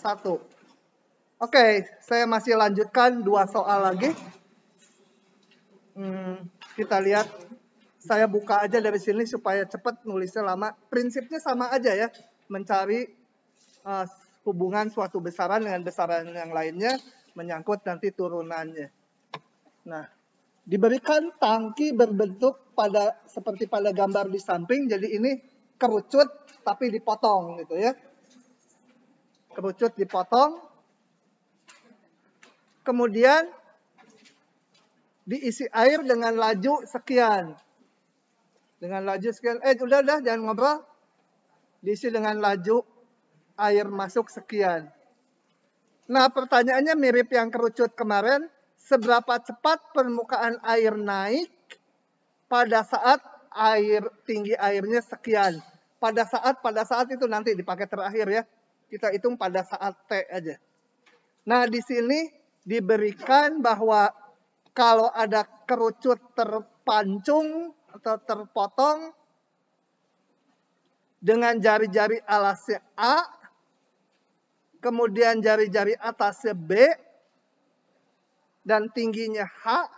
1. Oke, saya masih lanjutkan 2 soal lagi. Kita lihat, saya buka aja dari sini supaya cepat, nulisnya lama. Prinsipnya sama aja ya, mencari hubungan suatu besaran dengan besaran yang lainnya, menyangkut nanti turunannya. Nah, diberikan tangki berbentuk seperti pada gambar di samping, jadi ini kerucut tapi dipotong gitu ya. Kerucut dipotong, kemudian diisi air dengan laju sekian. Dengan laju sekian, udah jangan ngobrol. Diisi dengan laju air masuk sekian. Nah, pertanyaannya mirip yang kerucut kemarin. Seberapa cepat permukaan air naik pada saat tinggi airnya sekian? Pada saat itu nanti dipakai terakhir ya. Kita hitung pada saat T aja. Nah, di sini diberikan bahwa kalau ada kerucut terpancung atau terpotong dengan jari-jari alasnya A, kemudian jari-jari atasnya B, dan tingginya H,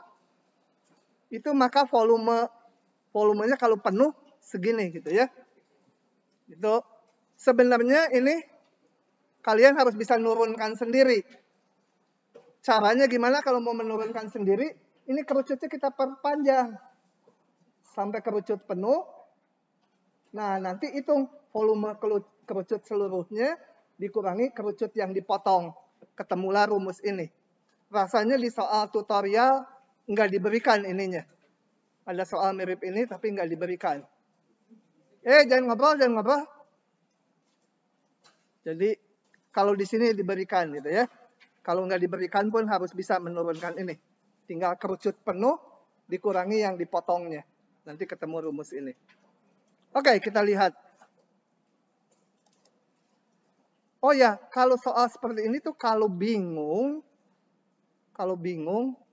itu maka volumenya kalau penuh segini gitu ya. Itu sebenarnya ini kalian harus bisa nurunkan sendiri. Caranya gimana kalau mau menurunkan sendiri? Ini kerucutnya kita perpanjang sampai kerucut penuh. Nah, nanti hitung volume kerucut seluruhnya dikurangi kerucut yang dipotong. Ketemulah rumus ini. Rasanya di soal tutorial nggak diberikan ininya. Ada soal mirip ini tapi nggak diberikan. Jangan ngobrol. Jadi kalau di sini diberikan gitu ya. Kalau nggak diberikan pun harus bisa menurunkan ini. Tinggal kerucut penuh dikurangi yang dipotongnya. Nanti ketemu rumus ini. Oke, kita lihat. Oh ya, kalau soal seperti ini tuh kalau bingung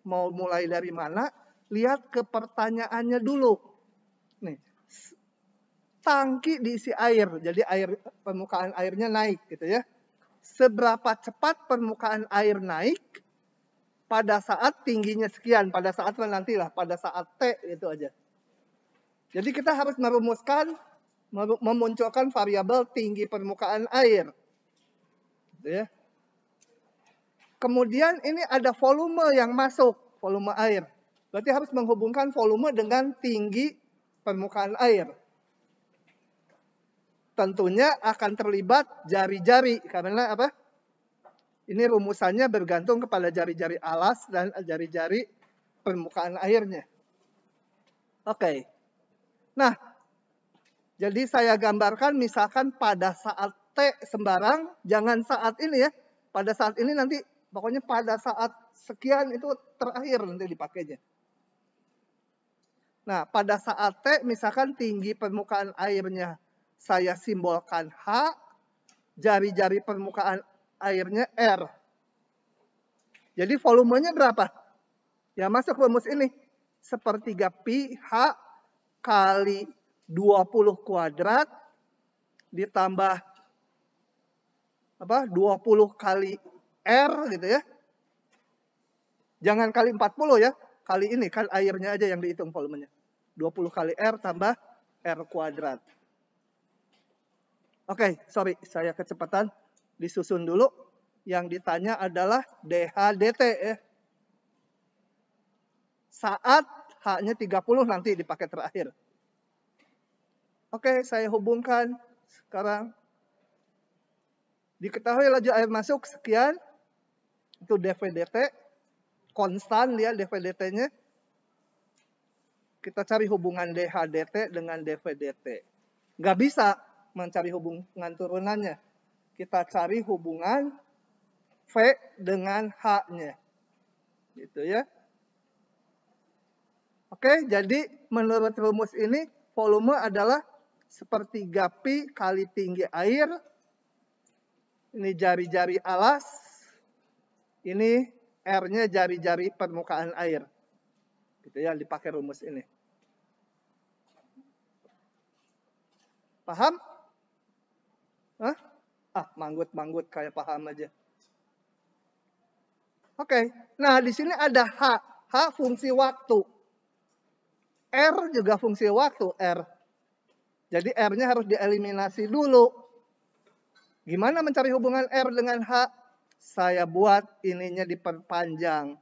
mau mulai dari mana, lihat ke pertanyaannya dulu. Nih, tangki diisi air, jadi permukaan airnya naik gitu ya. Seberapa cepat permukaan air naik pada saat tingginya sekian, pada saat T itu aja. Jadi kita harus memunculkan variabel tinggi permukaan air. Gitu ya. Kemudian ini ada volume yang masuk, volume air. Berarti harus menghubungkan volume dengan tinggi permukaan air. Tentunya akan terlibat jari-jari, karena apa? Ini rumusannya bergantung kepada jari-jari alas dan jari-jari permukaan airnya. Oke. Nah, jadi saya gambarkan misalkan pada saat T sembarang, jangan saat ini ya. Pada saat ini nanti, pokoknya pada saat sekian itu terakhir nanti dipakainya. Nah, pada saat T misalkan tinggi permukaan airnya saya simbolkan H, jari-jari permukaan airnya R. Jadi volumenya berapa? Ya masuk rumus ini. 1/3 pi H kali 20 kuadrat ditambah 20 kali R gitu ya. Jangan kali 40 ya. Kali ini kan airnya aja yang dihitung volumenya. 20 kali R tambah R kuadrat. Oke, sorry saya kecepatan. Disusun dulu. Yang ditanya adalah DH dt ya. Saat H-nya 30 nanti dipakai terakhir. Oke, saya hubungkan sekarang. Diketahui laju air masuk sekian. Itu dV dt. Konstan ya dV dt-nya. Kita cari hubungan DH dt dengan dV dt. Nggak bisa mencari hubungan turunannya. Kita cari hubungan V dengan H-nya. Gitu ya. Oke, jadi menurut rumus ini volume adalah 1/3 pi kali tinggi air. Ini jari-jari alas. Ini R-nya jari-jari permukaan air. Gitu ya, dipakai rumus ini. Paham? Hah? Manggut-manggut kayak paham aja. Oke, nah di sini ada H. H fungsi waktu. R juga fungsi waktu, R. Jadi R-nya harus dieliminasi dulu. Gimana mencari hubungan R dengan H? Saya buat ininya diperpanjang.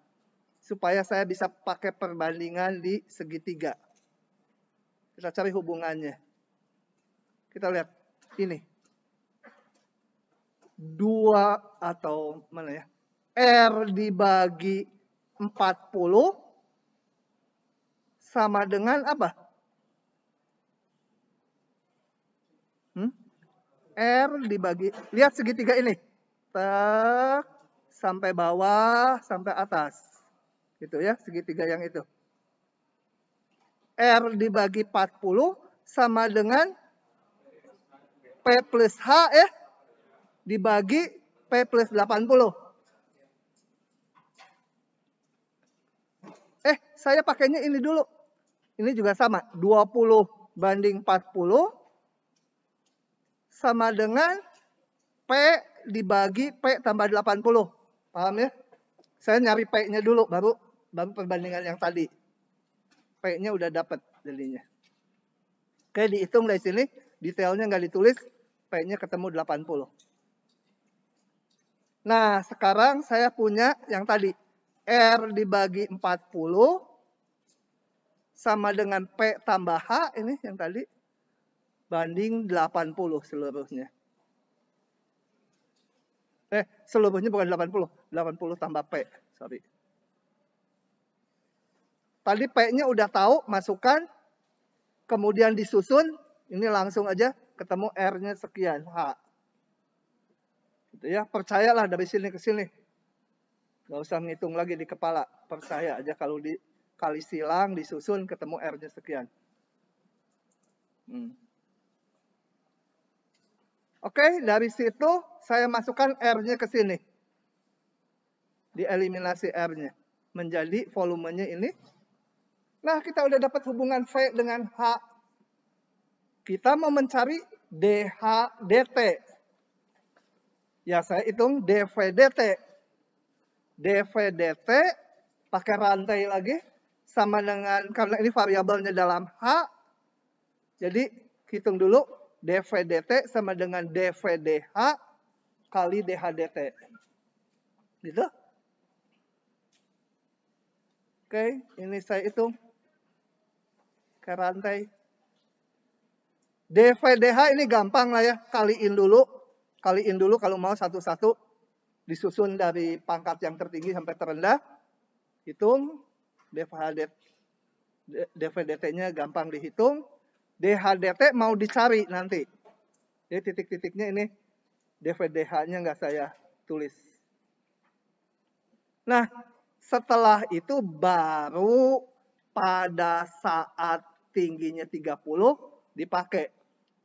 Supaya saya bisa pakai perbandingan di segitiga. Kita cari hubungannya. Kita lihat ini. 2 atau mana ya? R dibagi 40 sama dengan apa? R dibagi, lihat segitiga ini. Sampai bawah, sampai atas. Gitu ya, segitiga yang itu. R dibagi 40 sama dengan P plus H ya. Dibagi P plus 80. Saya pakainya ini dulu. Ini juga sama. 20 banding 40 sama dengan P dibagi P tambah 80. Paham ya? Saya nyari P-nya dulu, baru perbandingan yang tadi. P-nya udah dapat jadinya. Oke, dihitung dari sini. Detailnya nggak ditulis. P-nya ketemu 80. Nah, sekarang saya punya yang tadi. R dibagi 40 sama dengan P tambah H, ini yang tadi, banding 80 seluruhnya. Seluruhnya bukan 80. 80 tambah P, sorry. Tadi P-nya udah tahu, masukkan, kemudian disusun, ini langsung aja ketemu R-nya sekian, H. Gitu ya, percayalah dari sini ke sini. Nggak usah ngitung lagi di kepala, percaya aja kalau dikali silang, disusun, ketemu R-nya sekian. Oke, dari situ saya masukkan R-nya ke sini. Dieliminasi R-nya. Menjadi volumenya ini. Nah, kita udah dapat hubungan V dengan H. Kita mau mencari DH dt. Ya, saya hitung dV dt. dV dt pakai rantai lagi. Sama dengan, karena ini variabelnya dalam H. Jadi, hitung dulu. dV dt sama dengan dV dH kali dH dt. Gitu. Oke, ini saya hitung. Ke rantai. dV dH ini gampang lah ya. Kaliin dulu kalau mau satu-satu. Disusun dari pangkat yang tertinggi sampai terendah. Hitung. dV dt-nya gampang dihitung. dH dt mau dicari nanti. Jadi titik-titiknya ini dV dH-nya nggak saya tulis. Nah, setelah itu baru pada saat tingginya 30 dipakai.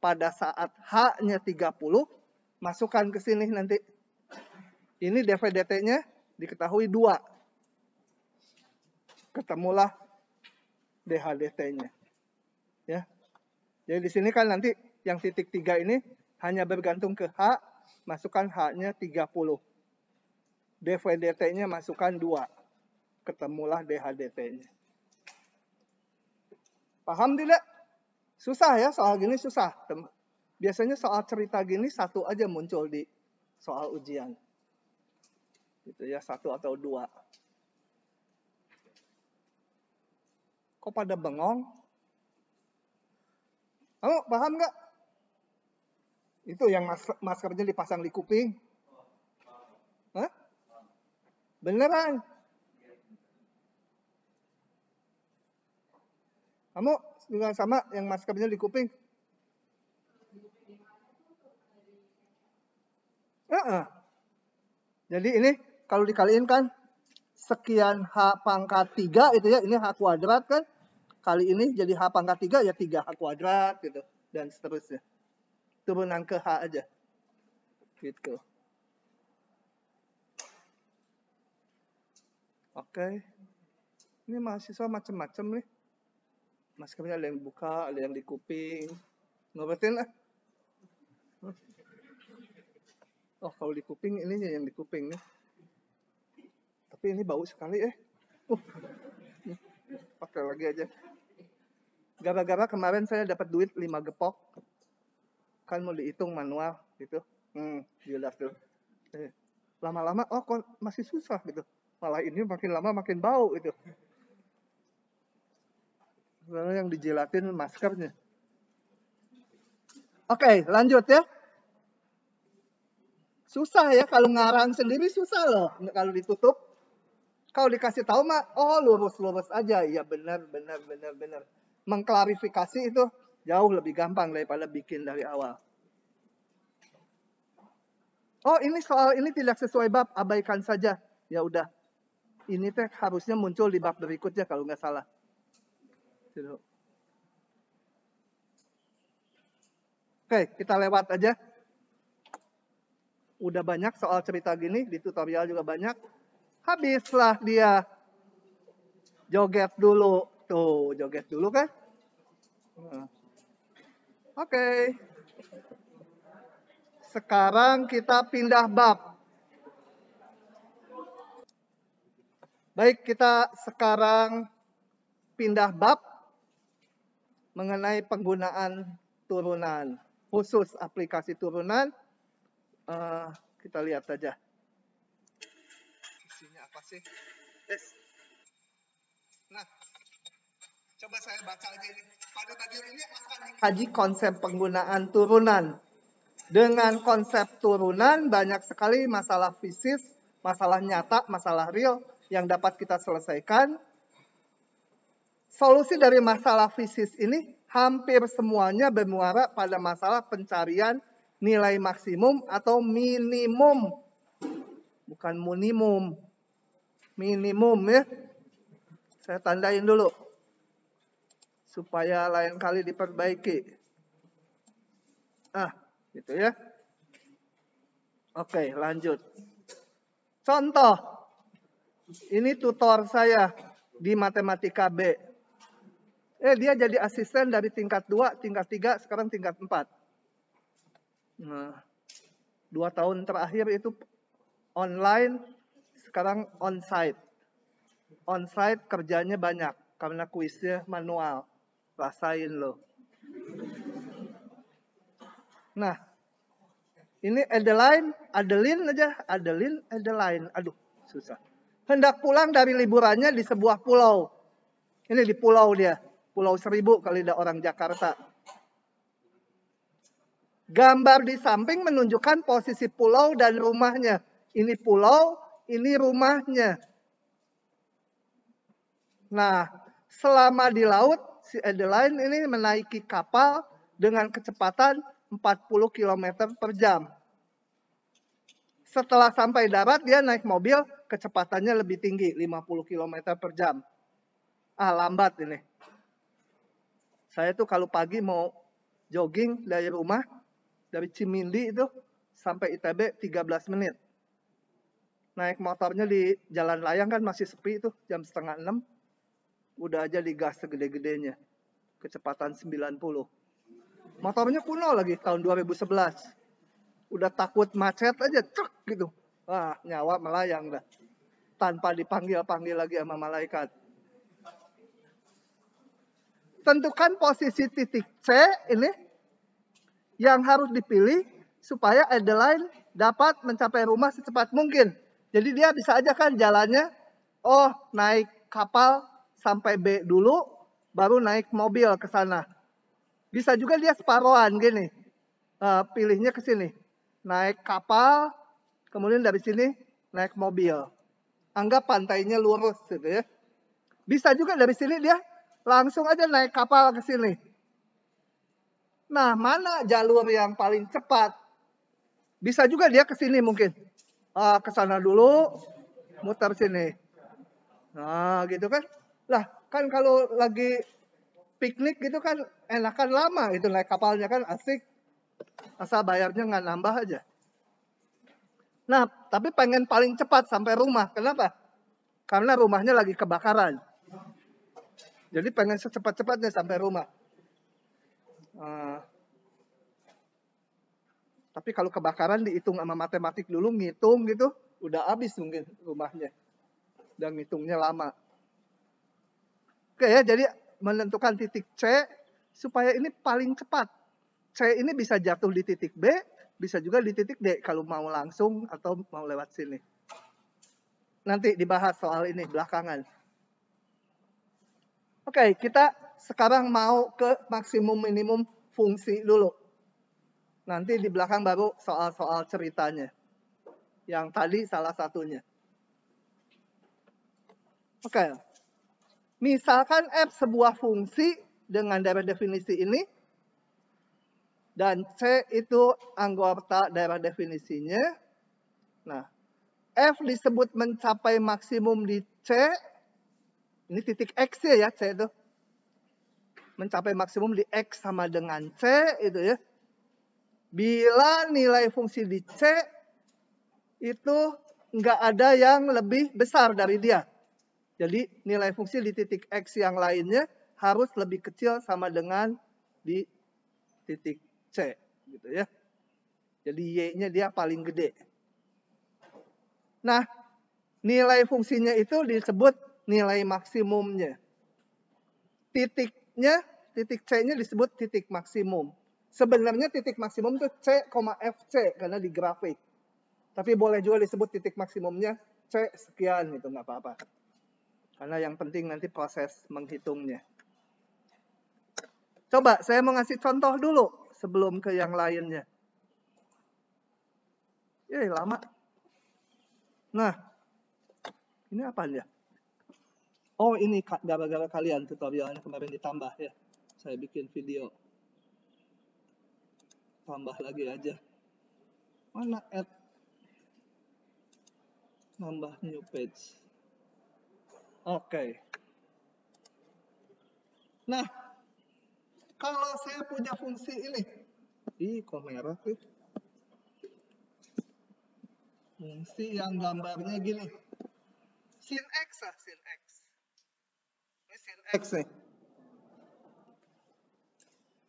Pada saat H-nya 30, masukkan ke sini nanti. Ini dV dt-nya diketahui 2. Ketemulah dH dt-nya. Ya. Jadi di sini kan nanti yang titik 3 ini hanya bergantung ke H, masukkan H-nya 30. dV dt-nya masukkan 2. Ketemulah dH dt-nya. Paham tidak? Susah ya, soal gini susah. Biasanya soal cerita gini satu aja muncul di soal ujian. Gitu ya, 1 atau 2. Kok pada bengong? Kamu paham nggak? Itu yang maskernya dipasang di kuping. Hah? Beneran? Kamu juga sama yang maskernya di kuping? Jadi ini kalau dikaliin kan sekian H pangkat 3 itu ya, ini H kuadrat kan. Kali ini jadi H pangkat 3 ya 3H kuadrat gitu. Dan seterusnya. Turunan ke H aja. Gitu. Oke. Ini mahasiswa macam-macam nih. Maskernya ada yang buka, ada yang di kuping. Nurutin lah. Oh, kalau di kuping ini yang di kuping nih. Tapi ini bau sekali pakai lagi aja. Gara-gara kemarin saya dapat duit 5 gepok. Kan mau dihitung manual gitu. Jelas tuh. Lama-lama kok masih susah gitu. Malah ini makin lama makin bau gitu. Karena yang dijilatin maskernya. Oke, lanjut ya. Susah ya kalau ngarang sendiri susah loh kalau ditutup. Kalau dikasih tahu mah lurus-lurus aja. Iya benar. Mengklarifikasi itu jauh lebih gampang daripada bikin dari awal. Oh, ini soal ini tidak sesuai bab, abaikan saja. Ya udah. Ini teh harusnya muncul di bab berikutnya kalau nggak salah. Oke, kita lewat aja. Udah banyak soal cerita gini, di tutorial juga banyak. Habislah dia. Joget dulu. Tuh, joget dulu kan? Oke. Sekarang kita pindah bab. Baik, kita sekarang pindah bab mengenai penggunaan turunan. Khusus aplikasi turunan. Kita lihat saja. Isinya apa sih? Nah, coba saya baca aja ini. Pada bagian ini akan dikaji konsep penggunaan turunan. Dengan konsep turunan banyak sekali masalah fisik, masalah nyata, masalah real yang dapat kita selesaikan. Solusi dari masalah fisik ini hampir semuanya bermuara pada masalah pencarian nilai maksimum atau minimum. Bukan minimum. Minimum ya. Saya tandain dulu. Supaya lain kali diperbaiki. Gitu ya. Oke, lanjut. Contoh. Ini tutor saya di Matematika B. Dia jadi asisten dari tingkat 2, tingkat 3, sekarang tingkat 4. Nah, 2 tahun terakhir itu online, sekarang onsite. Onsite kerjanya banyak, karena kuisnya manual. Rasain loh. Nah, ini Adeline aja. Adeline. Aduh, susah. Hendak pulang dari liburannya di sebuah pulau. Ini di pulau dia. Pulau Seribu kali ada orang Jakarta. Gambar di samping menunjukkan posisi pulau dan rumahnya. Ini pulau, ini rumahnya. Nah, selama di laut, si Adeline ini menaiki kapal dengan kecepatan 40 km per jam. Setelah sampai darat, dia naik mobil, kecepatannya lebih tinggi, 50 km per jam. Lambat ini. Saya tuh kalau pagi mau jogging dari rumah, dari Cimindi itu, sampai ITB 13 menit. Naik motornya di jalan layang kan masih sepi itu, jam 5:30. Udah aja digas segede-gedenya. Kecepatan 90. Motornya kuno lagi, tahun 2011. Udah takut macet aja, cek gitu. Nyawa melayang dah. Tanpa dipanggil-panggil lagi sama malaikat. Tentukan posisi titik C ini yang harus dipilih supaya Adeline dapat mencapai rumah secepat mungkin. Jadi dia bisa aja kan jalannya, naik kapal sampai B dulu, baru naik mobil ke sana. Bisa juga dia separohan gini, pilihnya ke sini. Naik kapal, kemudian dari sini naik mobil. Anggap pantainya lurus gitu ya. Bisa juga dari sini dia langsung aja naik kapal ke sini. Nah, mana jalur yang paling cepat? Bisa juga dia ke sini mungkin. Ke sana dulu, muter sini. Nah, gitu kan. Lah, kan kalau lagi piknik gitu kan enakan lama gitu naik kapalnya kan asik. Asal bayarnya nggak nambah aja. Nah, tapi pengen paling cepat sampai rumah. Kenapa? Karena rumahnya lagi kebakaran. Jadi pengen secepat-cepatnya sampai rumah. Tapi kalau kebakaran dihitung sama matematik dulu, ngitung gitu, udah habis mungkin rumahnya. Dan ngitungnya lama. Oke ya, jadi menentukan titik C supaya ini paling cepat. C ini bisa jatuh di titik B, bisa juga di titik D kalau mau langsung atau mau lewat sini. Nanti dibahas soal ini belakangan. Oke, kita sekarang mau ke maksimum minimum fungsi dulu. Nanti di belakang baru soal-soal ceritanya. Yang tadi salah satunya. Oke. Misalkan f sebuah fungsi dengan daerah definisi ini. Dan C itu anggota daerah definisinya. Nah, f disebut mencapai maksimum di C. Ini titik X ya C itu. Mencapai maksimum di X sama dengan C itu ya. Bila nilai fungsi di C itu nggak ada yang lebih besar dari dia. Jadi nilai fungsi di titik X yang lainnya harus lebih kecil sama dengan di titik C. Gitu ya. Jadi Y-nya dia paling gede. Nah, nilai fungsinya itu disebut nilai maksimumnya. Titik C-nya disebut titik maksimum. Sebenarnya titik maksimum itu C, FC karena di grafik. Tapi boleh juga disebut titik maksimumnya C sekian gitu, nggak apa-apa. Karena yang penting nanti proses menghitungnya. Coba saya mau ngasih contoh dulu sebelum ke yang lainnya. Lama. Nah, ini apa ya? Oh, ini gara-gara kalian tutorialnya kemarin ditambah ya. Saya bikin video. Tambah lagi aja. Mana add? Nambah new page. Oke. Nah, kalau saya punya fungsi ini. Kok merah sih? Fungsi yang gambarnya gini. Sin X lah, sin X. Ini sin X nih.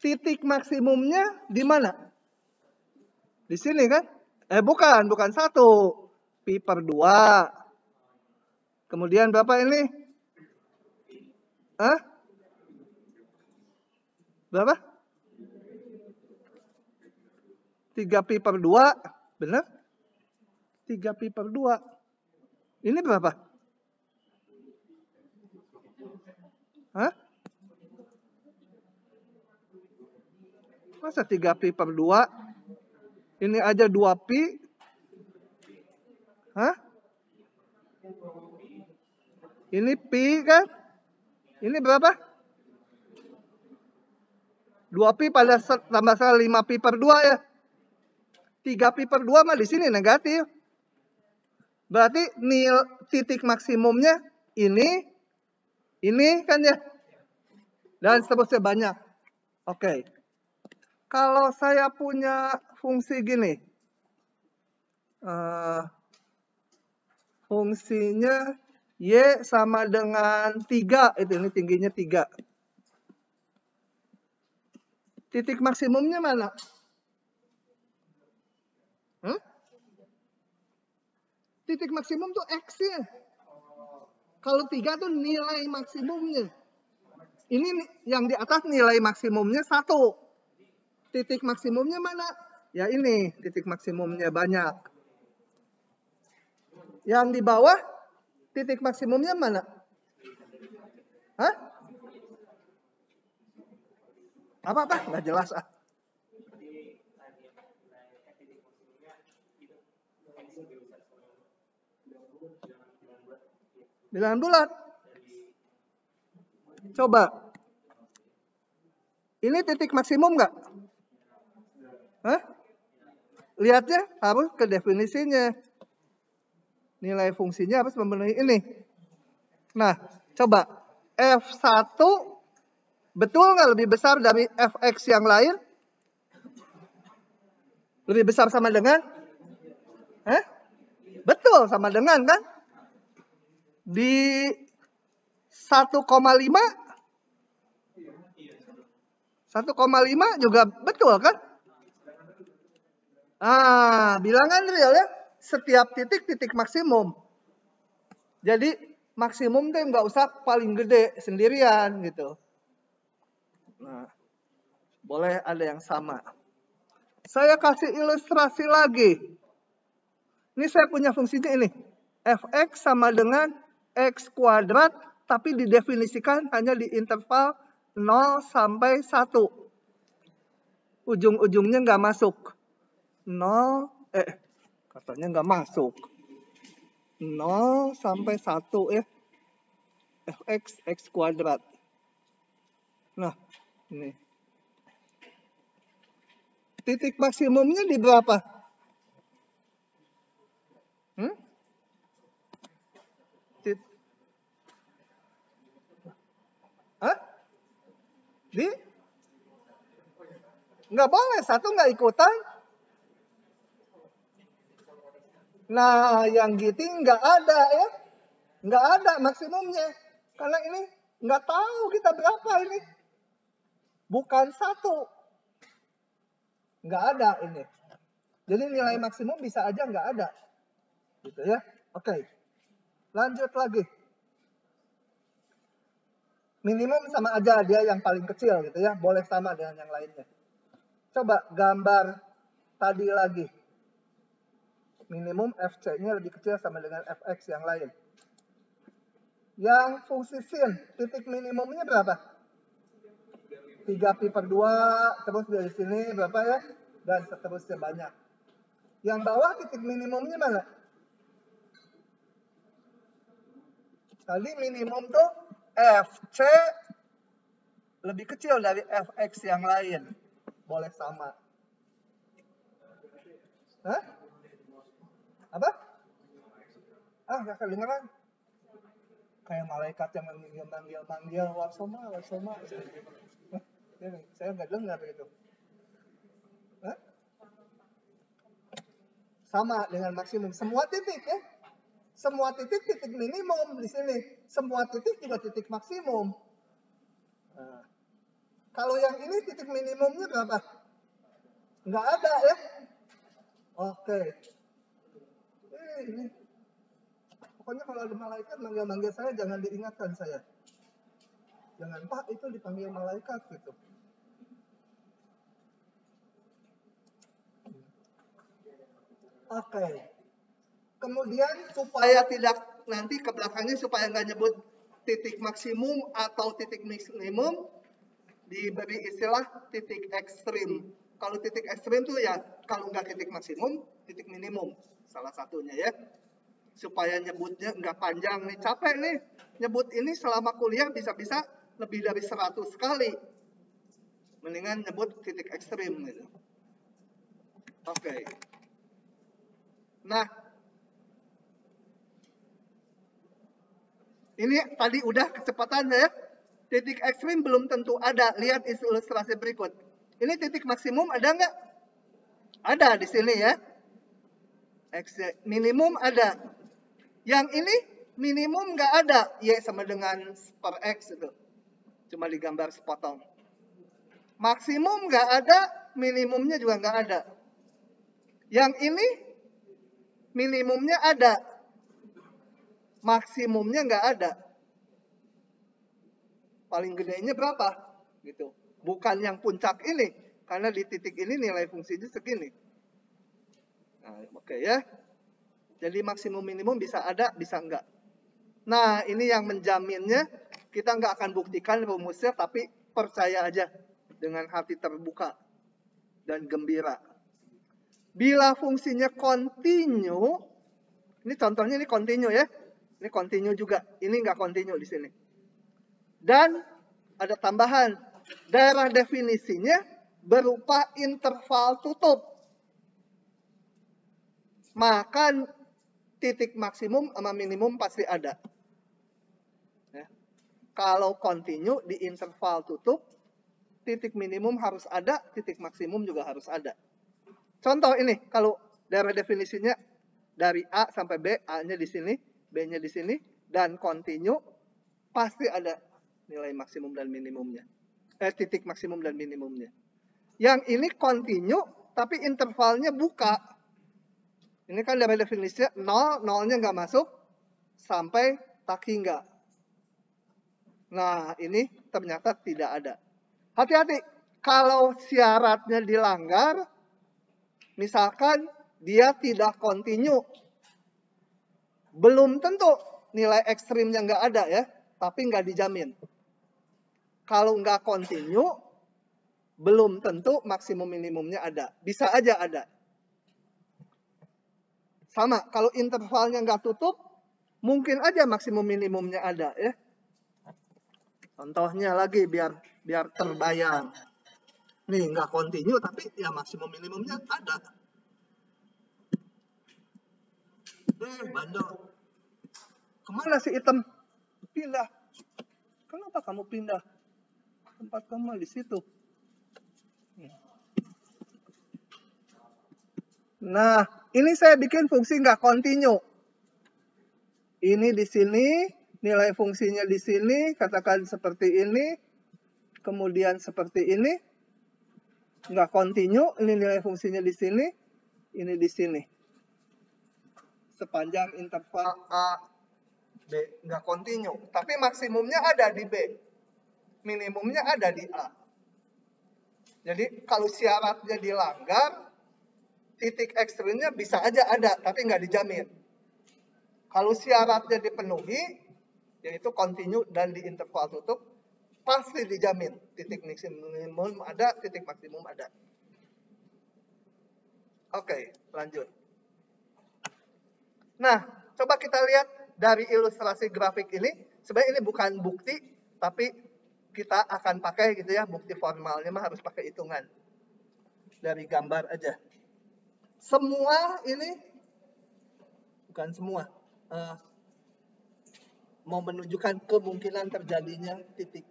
Titik maksimumnya di mana? Di sini kan? Bukan 1. Pi per 2. Kemudian berapa ini? Berapa? 3 pi per 2. Benar? 3 pi per 2. Ini berapa? Masa 3 pi per 2? Ini aja 2 pi. Ini pi kan? Ini berapa? 2 pi pada tambah 5 pi per 2 ya. 3 pi per 2 mah di sini negatif. Berarti titik maksimumnya ini kan ya. Dan seterusnya banyak. Oke. Kalau saya punya fungsi gini. Fungsinya Y sama dengan 3. Ini tingginya 3. Titik maksimumnya mana? Titik maksimum tuh X-nya. Kalau 3 tuh nilai maksimumnya. Ini yang di atas nilai maksimumnya 1. Titik maksimumnya mana? Ya ini, titik maksimumnya banyak. Yang di bawah, titik maksimumnya mana? Apa? Nggak jelas ah. Bilangan bulat. Coba. Ini titik maksimum nggak? Lihatnya harus ke definisinya. Nilai fungsinya harus memenuhi ini. Nah, coba. F1 betul nggak lebih besar dari Fx yang lain? Lebih besar sama dengan? Betul, sama dengan kan? Di 1,5 1,5 juga betul kan? Bilangan real ya, setiap titik maksimum. Jadi maksimum tuh nggak usah paling gede sendirian gitu. Nah, boleh ada yang sama. Saya kasih ilustrasi lagi. Ini saya punya fungsinya ini. Fx sama dengan x kuadrat, tapi didefinisikan hanya di interval 0 sampai 1. Ujung-ujungnya nggak masuk. 0, katanya nggak masuk. 0 sampai 1 ya. Fx, x kuadrat. Nah, ini. Titik maksimumnya di berapa? Hah? Di? Nggak boleh, satu nggak ikutan. Nah, yang gitu nggak ada ya. Nggak ada maksimumnya. Karena ini nggak tahu kita berapa ini. Bukan satu. Nggak ada ini. Jadi nilai maksimum bisa aja nggak ada. Gitu ya. Oke. Lanjut lagi. Minimum sama aja, dia yang paling kecil gitu ya. Boleh sama dengan yang lainnya. Coba gambar tadi lagi. Minimum FC-nya lebih kecil sama dengan Fx yang lain. Yang fungsi sin, titik minimumnya berapa? 3pi per 2, terus dari sini berapa ya? Dan seterusnya banyak. Yang bawah titik minimumnya mana? Tadi minimum tuh Fc lebih kecil dari Fx yang lain. Boleh sama. Hah? Apa? Gak kedengeran. Kayak malaikat yang manggil-manggil, Warsoma. Saya nggak dengar itu. Hah? Sama dengan maksimum. Semua titik ya. Semua titik minimum di sini. Semua titik juga titik maksimum. Nah, kalau yang ini titik minimumnya berapa? Nggak ada ya. Oke. Ini. Pokoknya kalau ada malaikat manggil-manggil saya, jangan diingatkan saya. Jangan, Pak, itu dipanggil malaikat gitu. Oke. Kemudian supaya tidak nanti ke belakangnya, supaya nggak nyebut titik maksimum atau titik minimum, diberi istilah titik ekstrim. Kalau titik ekstrim tuh ya kalau nggak titik maksimum, titik minimum salah satunya ya. Supaya nyebutnya nggak panjang nih, capek nih nyebut ini selama kuliah bisa-bisa lebih dari 100 kali. Mendingan nyebut titik ekstrim gitu. Oke. Nah, ini tadi udah kecepatannya ya. Titik ekstrim belum tentu ada. Lihat ilustrasi berikut. Ini titik maksimum ada nggak? Ada di sini ya. Minimum ada. Yang ini minimum nggak ada. Y sama dengan per X itu. Cuma digambar sepotong. Maksimum nggak ada, minimumnya juga nggak ada. Yang ini minimumnya ada. Maksimumnya nggak ada. Paling gedenya berapa? Gitu. Bukan yang puncak ini. Karena di titik ini nilai fungsinya segini. Nah, oke ya. Jadi maksimum minimum bisa ada, bisa enggak. Nah, ini yang menjaminnya. Kita nggak akan buktikan rumusnya, tapi percaya aja dengan hati terbuka dan gembira. Bila fungsinya continue, ini contohnya ini continue ya. Ini continue juga. Ini nggak continue di sini. Dan ada tambahan. Daerah definisinya berupa interval tutup. Maka titik maksimum sama minimum pasti ada. Ya. Kalau continue di interval tutup, titik minimum harus ada, titik maksimum juga harus ada. Contoh ini, kalau daerah definisinya dari A sampai B, A-nya di sini, B-nya di sini, dan continue, pasti ada nilai maksimum dan minimumnya. Titik maksimum dan minimumnya. Yang ini continue, tapi intervalnya buka. Ini kan dari definisinya 0, 0-nya nggak masuk, sampai tak hingga. Nah, ini ternyata tidak ada. Hati-hati, kalau syaratnya dilanggar, misalkan dia tidak kontinu, belum tentu nilai ekstrimnya nggak ada ya, tapi nggak dijamin. Kalau nggak kontinu, belum tentu maksimum minimumnya ada. Bisa aja ada. Sama, kalau intervalnya nggak tutup, mungkin aja maksimum minimumnya ada ya. Contohnya lagi biar terbayang. Nih nggak kontinu tapi ya maksimum minimumnya ada. Bandel. Kemana si item? Pindah. Kenapa kamu pindah? Tempat kamu di situ. Nah, ini saya bikin fungsi nggak kontinu. Ini di sini, nilai fungsinya di sini, katakan seperti ini, kemudian seperti ini, nggak kontinu, ini nilai fungsinya di sini, ini di sini. Sepanjang interval A, B, nggak kontinu. Tapi maksimumnya ada di B, minimumnya ada di A. Jadi kalau syaratnya dilanggar, titik ekstrimnya bisa aja ada, tapi nggak dijamin. Kalau syaratnya dipenuhi, yaitu kontinu dan di interval tutup, pasti dijamin titik minimum ada, titik maksimum ada. Oke, lanjut. Nah, coba kita lihat dari ilustrasi grafik ini. Sebenarnya ini bukan bukti, tapi kita akan pakai gitu ya, bukti formalnya mah harus pakai hitungan. Dari gambar aja. Semua ini, bukan semua, mau menunjukkan kemungkinan terjadinya titik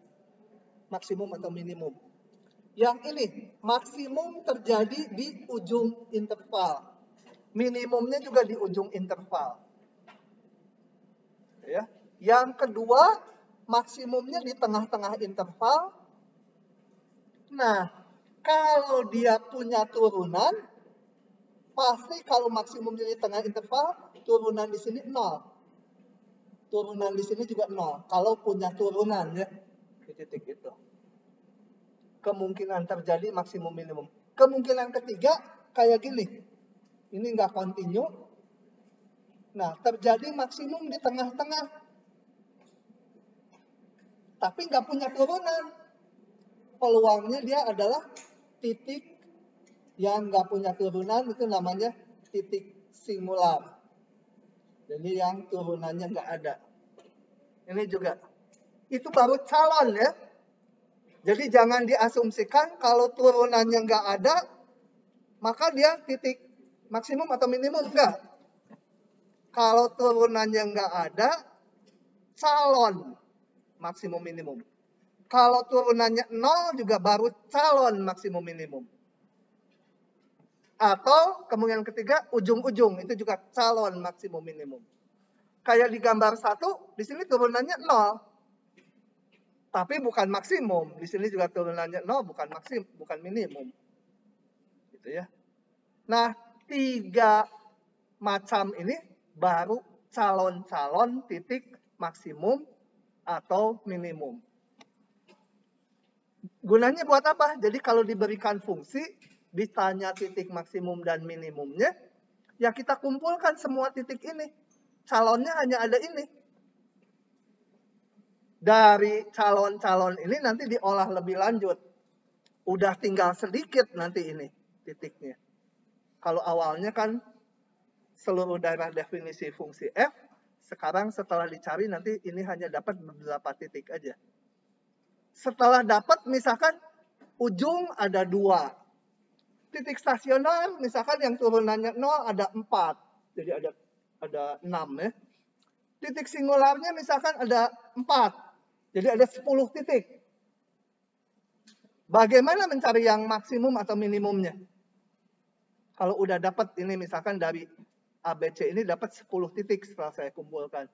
maksimum atau minimum. Yang ini, maksimum terjadi di ujung interval. Minimumnya juga di ujung interval. Ya. Yang kedua, maksimumnya di tengah-tengah interval. Nah, kalau dia punya turunan, pasti kalau maksimumnya di tengah interval, turunan di sini 0. Turunan di sini juga 0. Kalau punya turunan ya, di titik itu. Kemungkinan terjadi maksimum minimum. Kemungkinan ketiga kayak gini. Ini nggak kontinu. Nah, terjadi maksimum di tengah-tengah. Tapi nggak punya turunan. Peluangnya dia adalah titik yang nggak punya turunan, itu namanya titik singular. Jadi yang turunannya nggak ada. Ini juga. Itu baru calon ya. Jadi jangan diasumsikan kalau turunannya nggak ada, maka dia titik maksimum atau minimum. Enggak. Kalau turunannya nggak ada, calon maksimum minimum. Kalau turunannya 0 juga baru calon maksimum minimum. Atau kemungkinan ketiga, ujung-ujung itu juga calon maksimum minimum. Kayak di gambar 1, di sini turunannya 0. Tapi bukan maksimum. Di sini juga turunannya 0, bukan maksimum, bukan minimum. Gitu ya. Nah, 3 macam ini baru calon-calon titik maksimum atau minimum. Gunanya buat apa? Jadi kalau diberikan fungsi, ditanya titik maksimum dan minimumnya, ya kita kumpulkan semua titik ini. Calonnya hanya ada ini. Dari calon-calon ini nanti diolah lebih lanjut. Udah tinggal sedikit nanti ini titiknya. Kalau awalnya kan seluruh daerah definisi fungsi f, sekarang setelah dicari nanti ini hanya dapat beberapa titik aja. Setelah dapat misalkan ujung ada 2. Titik stasioner misalkan yang turunannya 0 ada 4. Jadi ada 6 ya. Titik singularnya misalkan ada 4. Jadi ada 10 titik. Bagaimana mencari yang maksimum atau minimumnya? Kalau udah dapat ini misalkan dari ABC ini dapat 10 titik setelah saya kumpulkan.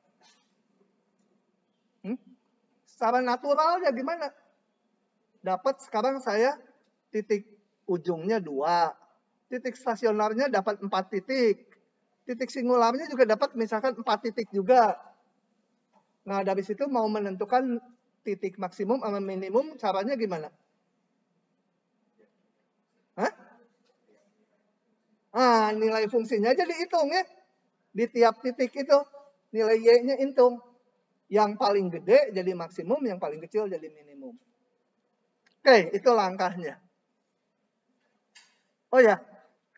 Secara natural ya gimana? Dapat sekarang saya titik ujungnya 2, titik stasionernya dapat 4 titik. Titik singularnya juga dapat misalkan 4 titik juga. Nah, dari situ mau menentukan titik maksimum sama minimum, caranya gimana? Hah? Nilai fungsinya aja dihitung ya. Di tiap titik itu, nilai Y-nya hitung. Yang paling gede jadi maksimum, yang paling kecil jadi minimum. Oke, itu langkahnya. Oh ya,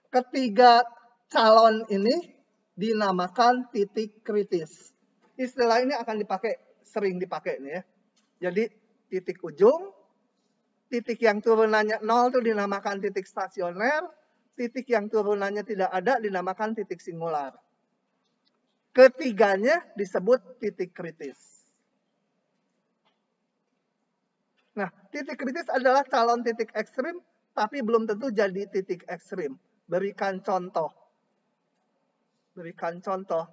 ketiga calon ini dinamakan titik kritis. Istilah ini akan dipakai, sering dipakai nih ya. Jadi titik ujung, titik yang turunannya 0 itu dinamakan titik stasioner, titik yang turunannya tidak ada dinamakan titik singular. Ketiganya disebut titik kritis. Nah, titik kritis adalah calon titik ekstrim, tapi belum tentu jadi titik ekstrim. Berikan contoh. Berikan contoh.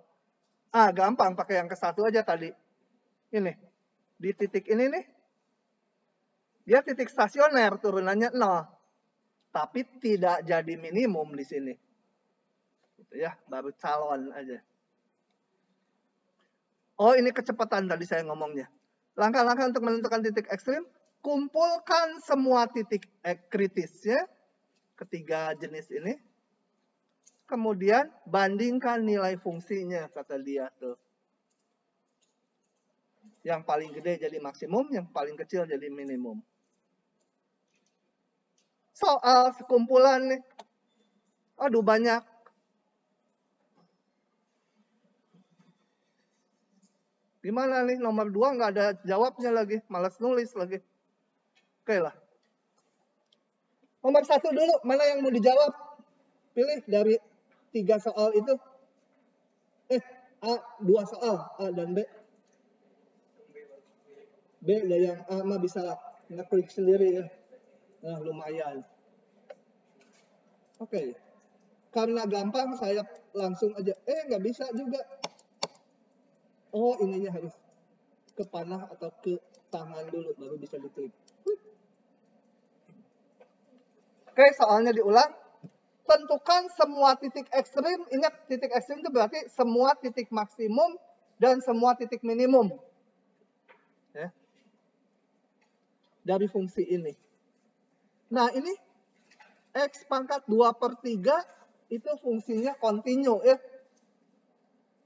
Gampang, pakai yang ke satu aja tadi. Ini, di titik ini nih, dia titik stasioner, turunannya 0. Tapi tidak jadi minimum di sini. Gitu ya, baru calon aja. Oh, ini kecepatan tadi saya ngomongnya. Langkah-langkah untuk menentukan titik ekstrim, kumpulkan semua titik kritisnya, ketiga jenis ini. Kemudian bandingkan nilai fungsinya, kata dia tuh. Yang paling gede jadi maksimum, yang paling kecil jadi minimum. Soal sekumpulan nih. Aduh, banyak. Gimana nih, nomor 2 nggak ada jawabnya lagi. Malas nulis lagi. Oke lah. Nomor 1 dulu, mana yang mau dijawab? Pilih dari 3 soal itu. A, 2 soal, A dan B. B, yang A mah bisa ngeklik sendiri ya. Nah, lumayan. Oke. Karena gampang, saya langsung aja. Nggak bisa juga. Oh, ininya harus ke panah atau ke tangan dulu, baru bisa diklik. Oke, soalnya diulang. Tentukan semua titik ekstrim. Ingat, titik ekstrim itu berarti semua titik maksimum dan semua titik minimum. Ya. Dari fungsi ini. Nah, ini X pangkat 2/3 itu fungsinya kontinu ya.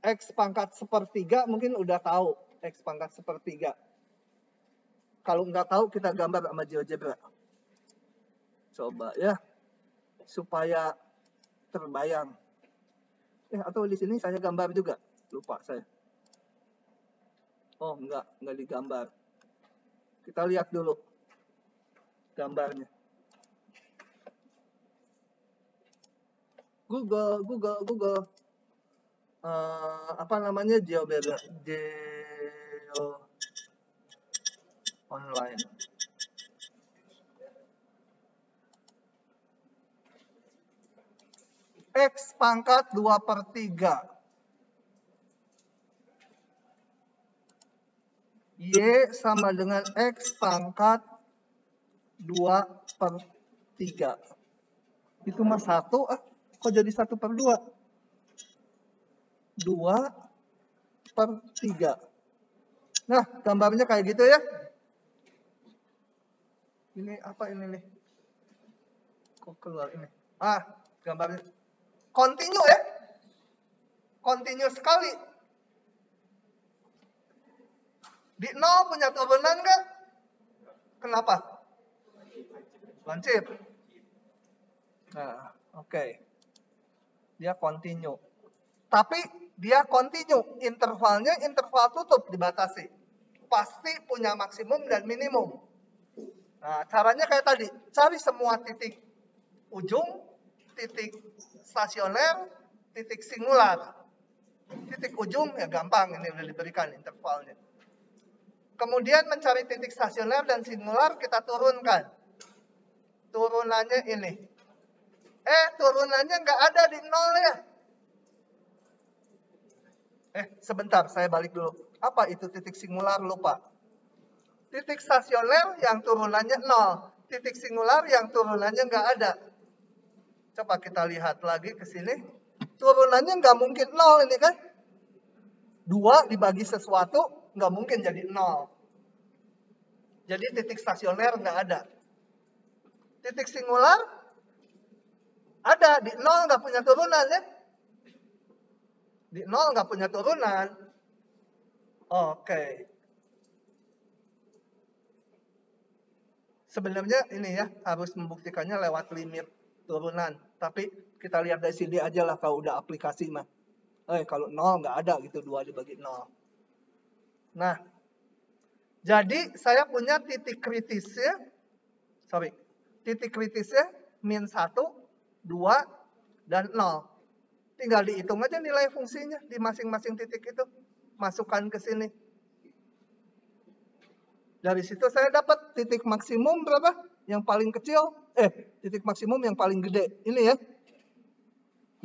X pangkat 1/3 mungkin udah tahu. X pangkat 1/3. Kalau nggak tahu, kita gambar sama GeoGebra. Coba ya, supaya terbayang. Atau di sini saya gambar juga. Lupa saya. Oh, nggak digambar. Kita lihat dulu gambarnya. Google. Apa namanya, GeoGebra, Geo Online. X pangkat 2/3. Y sama dengan X pangkat 2/3. Itu mah 1, kok jadi 1/2? 2/3. Nah, gambarnya kayak gitu ya. Ini apa ini nih? Kok keluar ini? Gambarnya. Kontinu ya. Kontinu sekali. Di 0 punya turunan nggak? Kenapa? Lancip. Nah, oke. Dia kontinu. Tapi dia kontinu. Intervalnya interval tutup, dibatasi. Pasti punya maksimum dan minimum. Nah, caranya kayak tadi. Cari semua titik ujung, titik stasioner, titik singular. Titik ujung ya gampang, ini udah diberikan intervalnya. Kemudian mencari titik stasioner dan singular, kita turunkan. Turunannya ini. Turunannya nggak ada di 0 ya. Sebentar, saya balik dulu. Apa itu titik singular? Lupa. Titik stasioner yang turunannya 0. Titik singular yang turunannya nggak ada. Coba kita lihat lagi ke sini. Turunannya nggak mungkin 0 ini kan. 2 dibagi sesuatu nggak mungkin jadi 0. Jadi titik stasioner nggak ada. Titik singular ada, di 0 nggak punya turunan ya. Di 0 nggak punya turunan. Oke. Sebenarnya ini ya, harus membuktikannya lewat limit turunan. Tapi kita lihat dari sini aja lah kalau udah aplikasi mah. Kalau 0 nggak ada gitu, 2 dibagi 0. Nah, jadi saya punya titik kritisnya, titik kritisnya min 1, 2, dan 0. Tinggal dihitung aja nilai fungsinya di masing-masing titik itu. Masukkan ke sini. Dari situ saya dapat titik maksimum berapa? Yang paling kecil, titik maksimum yang paling gede. Ini ya.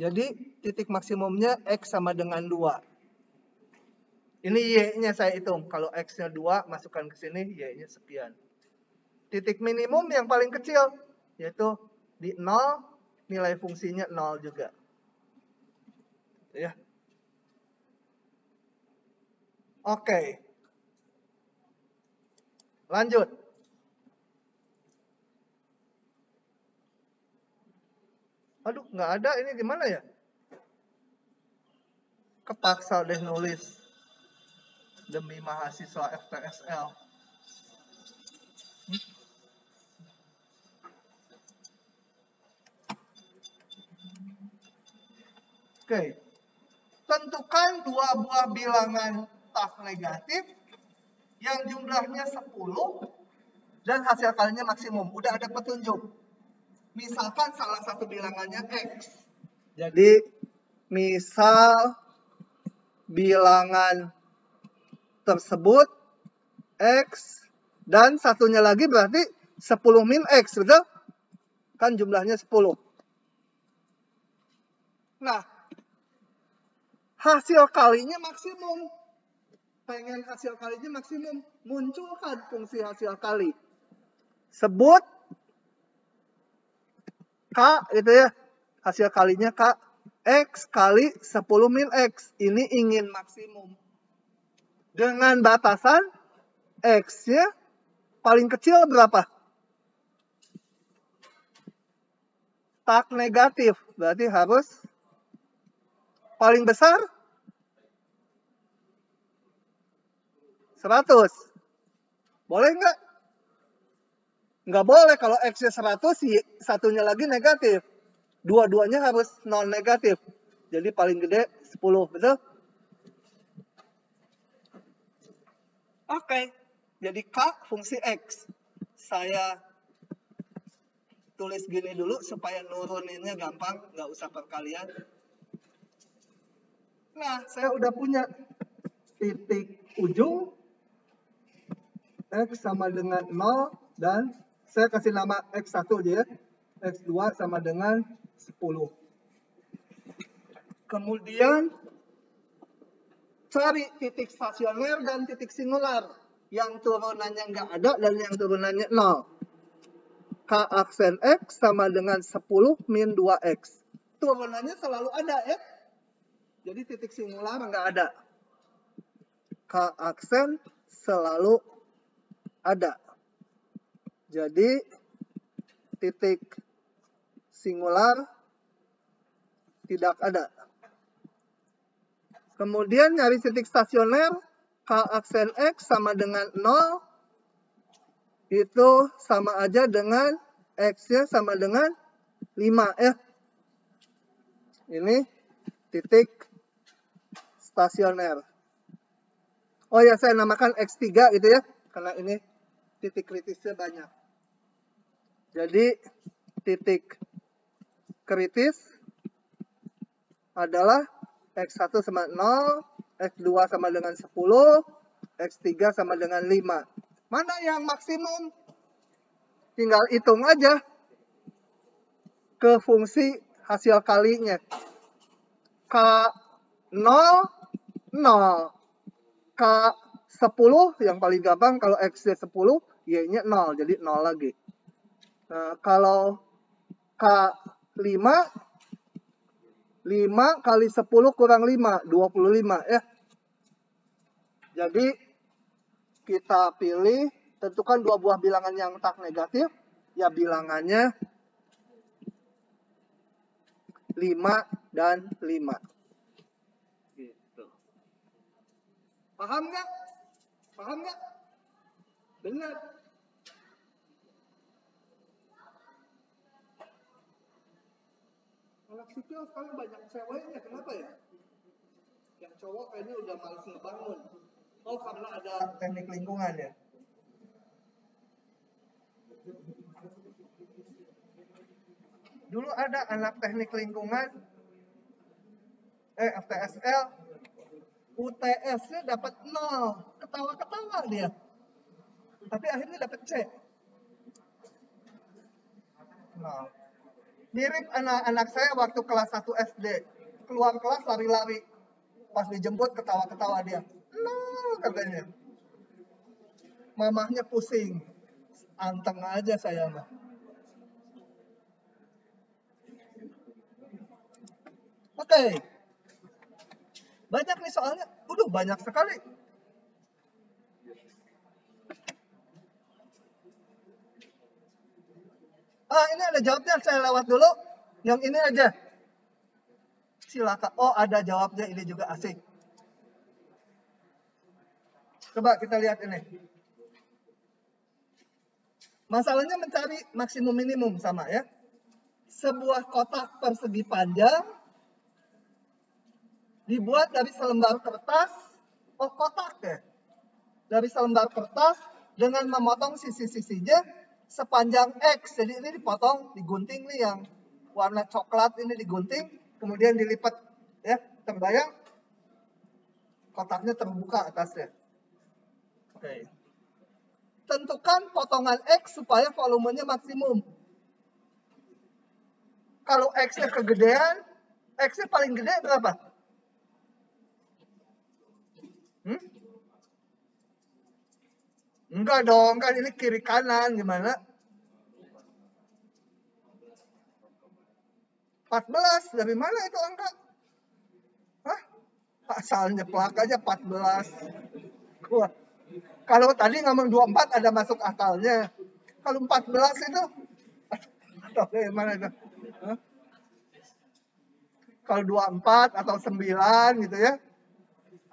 Jadi titik maksimumnya X sama dengan 2. Ini Y-nya saya hitung. Kalau X-nya 2, masukkan ke sini, Y-nya sekian. Titik minimum yang paling kecil, yaitu di 0, nilai fungsinya 0 juga. Ya. Oke. Lanjut. Aduh, nggak ada ini gimana ya? Kepaksa deh nulis. Demi mahasiswa FTSL. Oke. Tentukan 2 buah bilangan tak negatif yang jumlahnya 10 dan hasil kalinya maksimum. Udah ada petunjuk. Misalkan salah satu bilangannya X. Jadi, misal bilangan tersebut X dan satunya lagi berarti 10 min X, betul? Kan jumlahnya 10. Nah, hasil kalinya maksimum. Pengen hasil kalinya maksimum. Munculkan fungsi hasil kali. Sebut K gitu ya. Hasil kalinya K. X kali 10 min X. Ini ingin maksimum. Dengan batasan X-nya paling kecil berapa? Tak negatif. Berarti harus paling besar 100. Boleh nggak? Nggak boleh. Kalau X-nya 100, satunya lagi negatif. Dua-duanya harus non negatif. Jadi paling gede 10, betul? Oke. Jadi K fungsi X. Saya tulis gini dulu supaya nuruninnya gampang, nggak usah perkalian. Nah, saya udah punya titik ujung X sama dengan 0 dan saya kasih nama X1 aja ya. X2 sama dengan 10. Kemudian cari titik stasioner dan titik singular. Yang turunannya nggak ada dan yang turunannya 0. K aksen X sama dengan 10 min 2X. Turunannya selalu ada ya. Jadi titik singular nggak ada. K aksen selalu ada. Jadi titik singular tidak ada. Kemudian nyari titik stasioner, K aksen X sama dengan 0. Itu sama aja dengan X-nya sama dengan 5 ya. Ini titik stasioner. Oh ya, saya namakan X3 gitu ya. Karena ini titik kritisnya banyak. Jadi titik kritis adalah X1 sama 0, X2 sama dengan 10, X3 sama dengan 5. Mana yang maksimum? Tinggal hitung aja ke fungsi hasil kalinya. K0, 0. K10 yang paling gampang, kalau X-nya 10, Y-nya 0, jadi 0 lagi. Nah, kalau K 5 kali 10 kurang 5, 25 ya. Jadi kita pilih, tentukan dua buah bilangan yang tak negatif, ya bilangannya 5 dan 5. Gitu. Paham nggak? Paham nggak? Benar. Anak sipil sekarang banyak ceweknya, kenapa ya? Yang cowok kayaknya udah males ngebangun. Oh, karena ada teknik lingkungan ya? Dulu ada anak teknik lingkungan, FTSL, UTS-nya dapat 0, ketawa-ketawa dia. Tapi akhirnya dapat C. Nah, mirip anak-anak saya waktu kelas 1 SD. Keluar kelas lari-lari. Pas dijemput ketawa-ketawa dia. 0 katanya. Mamahnya pusing. Anteng aja saya mah. Oke. Banyak nih soalnya. Banyak sekali. Ini ada jawabnya, saya lewat dulu. Yang ini aja. Silakan. Oh, ada jawabnya, ini juga asik. Coba kita lihat ini. Masalahnya mencari maksimum minimum sama ya. Sebuah kotak persegi panjang dibuat dari selembar kertas. Oh, kotak ya. Dari selembar kertas dengan memotong sisi-sisinya sepanjang X. Jadi ini dipotong, digunting nih yang warna coklat ini digunting, kemudian dilipat ya. Terbayang? Kotaknya terbuka atasnya. Oke. Tentukan potongan X supaya volumenya maksimum. Kalau X-nya kegedean, X-nya paling gede berapa? Enggak dong, kan ini kiri kanan, gimana? 14, dari mana itu angka? Hah? Asal nyeplak aja 14. Wah. Kalau tadi ngomong 24 ada masuk akalnya. Kalau 14 itu, atau gimana itu? Hah? Kalau 24 atau 9 gitu ya.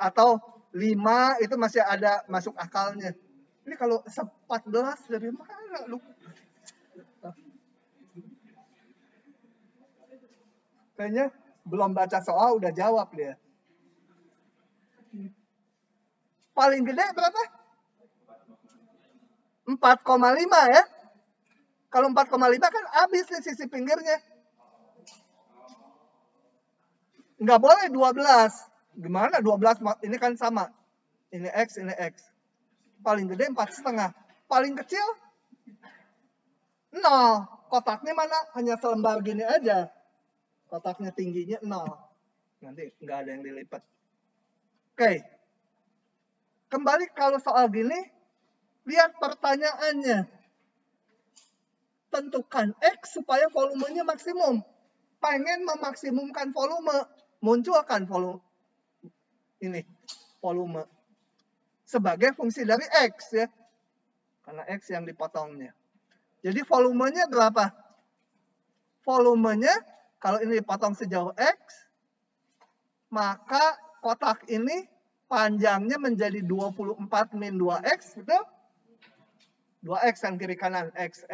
Atau 5 itu masih ada masuk akalnya. Ini kalau 14 dari mana lu? Kayaknya belum baca soal udah jawab dia. Paling gede berapa? 4,5 ya. Kalau 4,5 kan habis nih sisi pinggirnya. Nggak boleh 12. Gimana 12? Ini kan sama. Ini X, ini X. Paling gede 4,5. Paling kecil 0. Kotaknya mana? Hanya selembar gini aja. Kotaknya tingginya 0. Nanti nggak ada yang dilipat. Oke. Kembali kalau soal gini, lihat pertanyaannya. Tentukan X supaya volumenya maksimum. Pengen memaksimumkan volume, munculkan volume ini, volume sebagai fungsi dari X ya. Karena X yang dipotongnya. Jadi volumenya berapa? Volumenya kalau ini dipotong sejauh X, maka kotak ini panjangnya menjadi 24 min 2X, betul? 2X kan kiri kanan, X.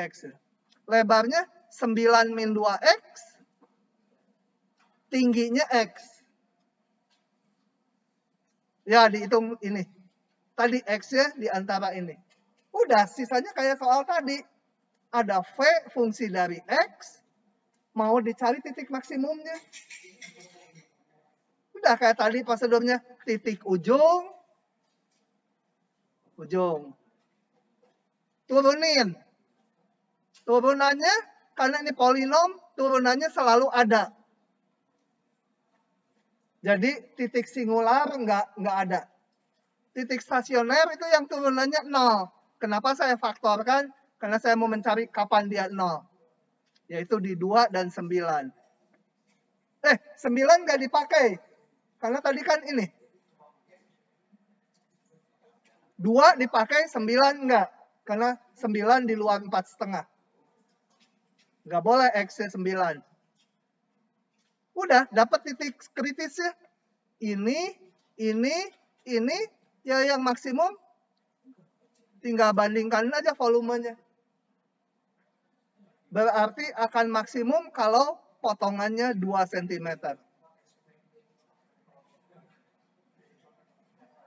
Lebarnya 9 min 2X, tingginya X. Ya, dihitung ini. Tadi X-nya di antara ini. Udah, sisanya kayak soal tadi. Ada V fungsi dari X, mau dicari titik maksimumnya. Udah kayak tadi prosedurnya, titik ujung, turunin. Turunannya, karena ini polinom, turunannya selalu ada. Jadi titik singular nggak ada. Titik stasioner itu yang turunannya 0. Kenapa saya faktorkan? Karena saya mau mencari kapan dia 0. yaitu di 2 dan 9. 9 nggak dipakai, karena tadi kan ini. 2 dipakai, 9 nggak, karena 9 di luar 4,5. Nggak boleh X-nya 9. Udah, dapat titik kritisnya. Ini, ya yang maksimum. Tinggal bandingkan aja volumenya. Berarti akan maksimum kalau potongannya 2 cm.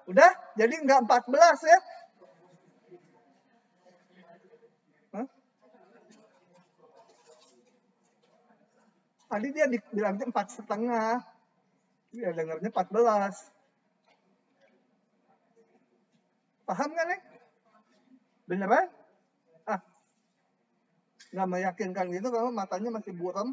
Udah, jadi nggak 14 ya. Tadi dia bilangnya 4,5. Dia dengarnya 14. Paham kan nih? Beneran? Nggak meyakinkan gitu kalau matanya masih buram.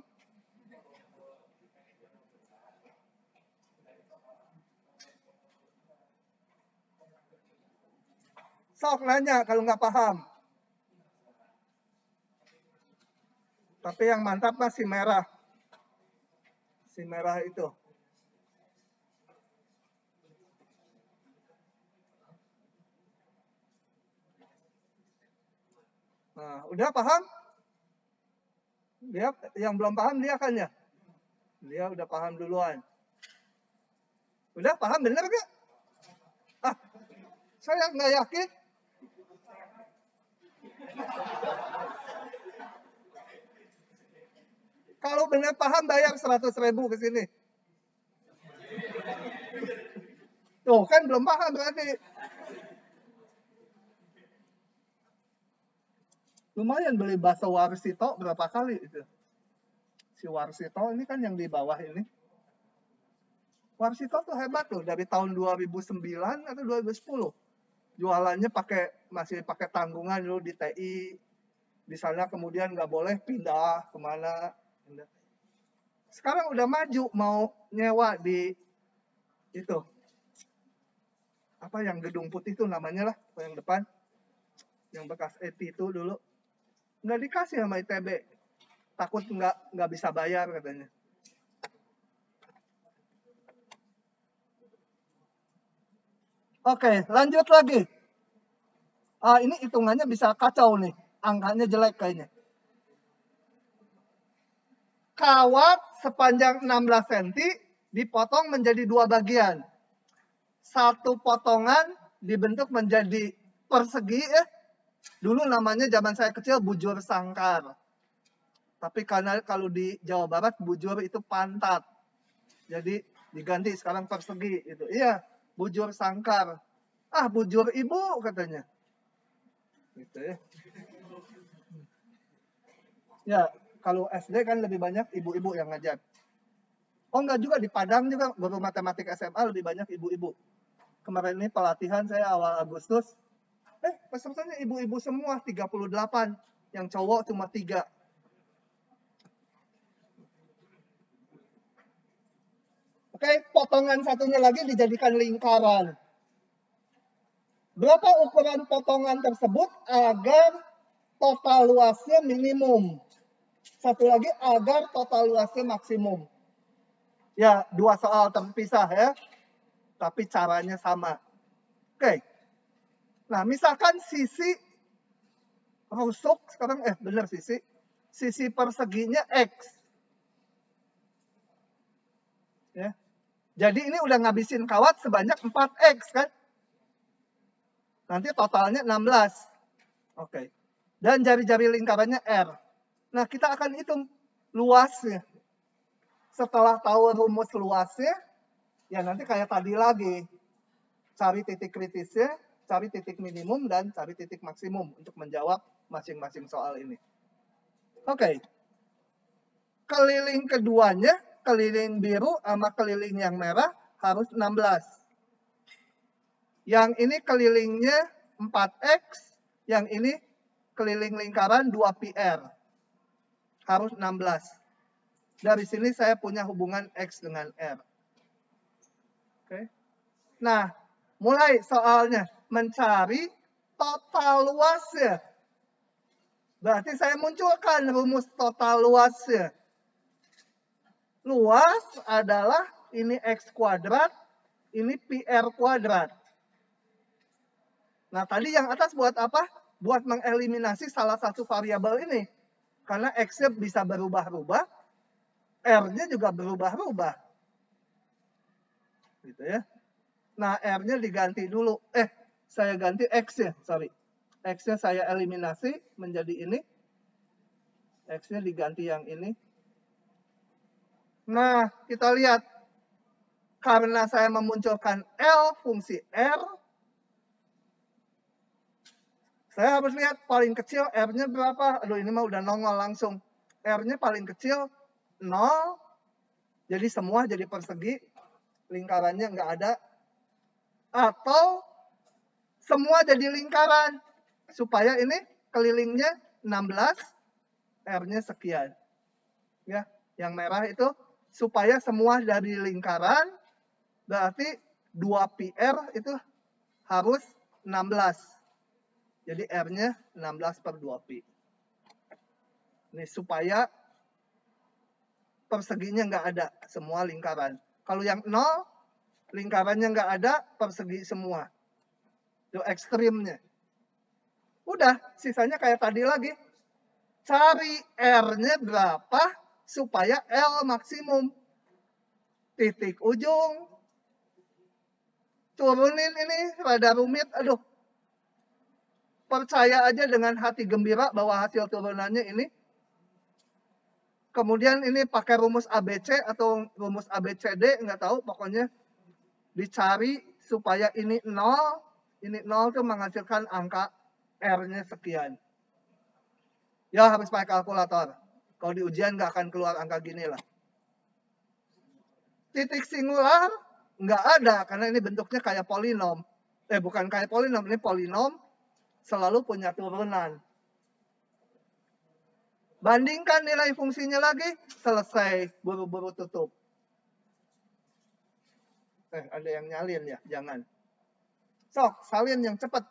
Sok nanya kalau nggak paham. Tapi yang mantap masih merah. Si merah itu. Nah, udah paham? Dia yang belum paham dia kan ya? Dia udah paham duluan. Udah paham bener gak? Saya nggak yakin. Kalau benar paham bayar 100.000 ke sini. Tuh kan belum paham berarti. Lumayan beli bakso Warsito berapa kali itu. Si Warsito ini kan yang di bawah ini. Warsito tuh hebat tuh, dari tahun 2009 atau 2010. Jualannya masih pakai tanggungan dulu di TI. Di sana kemudian nggak boleh pindah kemana. Sekarang udah maju, mau nyewa di itu. Apa yang gedung putih itu namanya lah, yang depan. Yang bekas ET itu dulu. Nggak dikasih sama ITB. Takut nggak bisa bayar katanya. Oke, lanjut lagi. Ini hitungannya bisa kacau nih. Angkanya jelek kayaknya. Kawat sepanjang 16 cm dipotong menjadi 2 bagian. Satu potongan dibentuk menjadi persegi ya. Dulu namanya zaman saya kecil bujur sangkar. Tapi karena kalau di Jawa Barat bujur itu pantat. Jadi diganti sekarang persegi itu. Iya, bujur sangkar. Bujur ibu katanya. Gitu ya. Ya, kalau SD kan lebih banyak ibu-ibu yang ngajar. Oh enggak juga, di Padang juga guru matematik SMA lebih banyak ibu-ibu. Kemarin ini pelatihan saya awal Agustus. Pesertanya ibu-ibu semua, 38. Yang cowok cuma 3. Oke, potongan satunya lagi dijadikan lingkaran. Berapa ukuran potongan tersebut agar total luasnya minimum? Satu lagi agar total luasnya maksimum. Ya, 2 soal terpisah ya. Tapi caranya sama. Oke. Nah, misalkan sisi rusuk, sekarang benar sisi perseginya X. Ya. Jadi ini udah ngabisin kawat sebanyak 4X kan? Nanti totalnya 16. Oke. Dan jari-jari lingkarannya R. Nah, kita akan hitung luasnya. Setelah tahu rumus luasnya, ya nanti kayak tadi lagi. Cari titik kritisnya, cari titik minimum, dan cari titik maksimum untuk menjawab masing-masing soal ini. Oke. Keliling keduanya, keliling biru sama keliling yang merah harus 16. Yang ini kelilingnya 4X, yang ini keliling lingkaran 2PR. Harus 16. Dari sini saya punya hubungan X dengan R. Oke. Nah, mulai soalnya mencari total luasnya. Berarti saya munculkan rumus total luasnya. Luas adalah ini X kuadrat, ini PR kuadrat. Nah, tadi yang atas buat apa? Buat mengeliminasi salah satu variabel ini. Karena X-nya bisa berubah-ubah, R-nya juga berubah-ubah. Gitu ya. Nah, R-nya diganti dulu. Saya ganti X-nya, sorry. X-nya saya eliminasi menjadi ini. X-nya diganti yang ini. Nah, kita lihat. Karena saya memunculkan L fungsi R, saya harus lihat paling kecil R-nya berapa. Aduh, ini mah udah nongol langsung. R-nya paling kecil 0. Jadi semua jadi persegi. Lingkarannya nggak ada. Atau semua jadi lingkaran. Supaya ini kelilingnya 16. R-nya sekian. Ya, yang merah itu supaya semua dari lingkaran. Berarti 2PR itu harus 16. Jadi R-nya 16 per 2Pi. Ini supaya perseginya nggak ada, semua lingkaran. Kalau yang 0, lingkarannya nggak ada, persegi semua. Itu ekstrimnya. Udah, sisanya kayak tadi lagi. Cari R-nya berapa supaya L maksimum. Titik ujung. Turunin ini, rada rumit. Aduh. Percaya aja dengan hati gembira bahwa hasil turunannya ini. Kemudian ini pakai rumus ABC atau rumus ABCD, nggak tahu, pokoknya dicari supaya ini 0 itu menghasilkan angka R-nya sekian. Ya harus pakai kalkulator. Kalau di ujian nggak akan keluar angka gini lah. Titik singular nggak ada, karena ini bentuknya kayak polinom. Bukan kayak polinom, ini polinom selalu punya turunan. Bandingkan nilai fungsinya lagi, selesai, buru-buru tutup. Ada yang nyalin ya, jangan. Sok, salin yang cepat.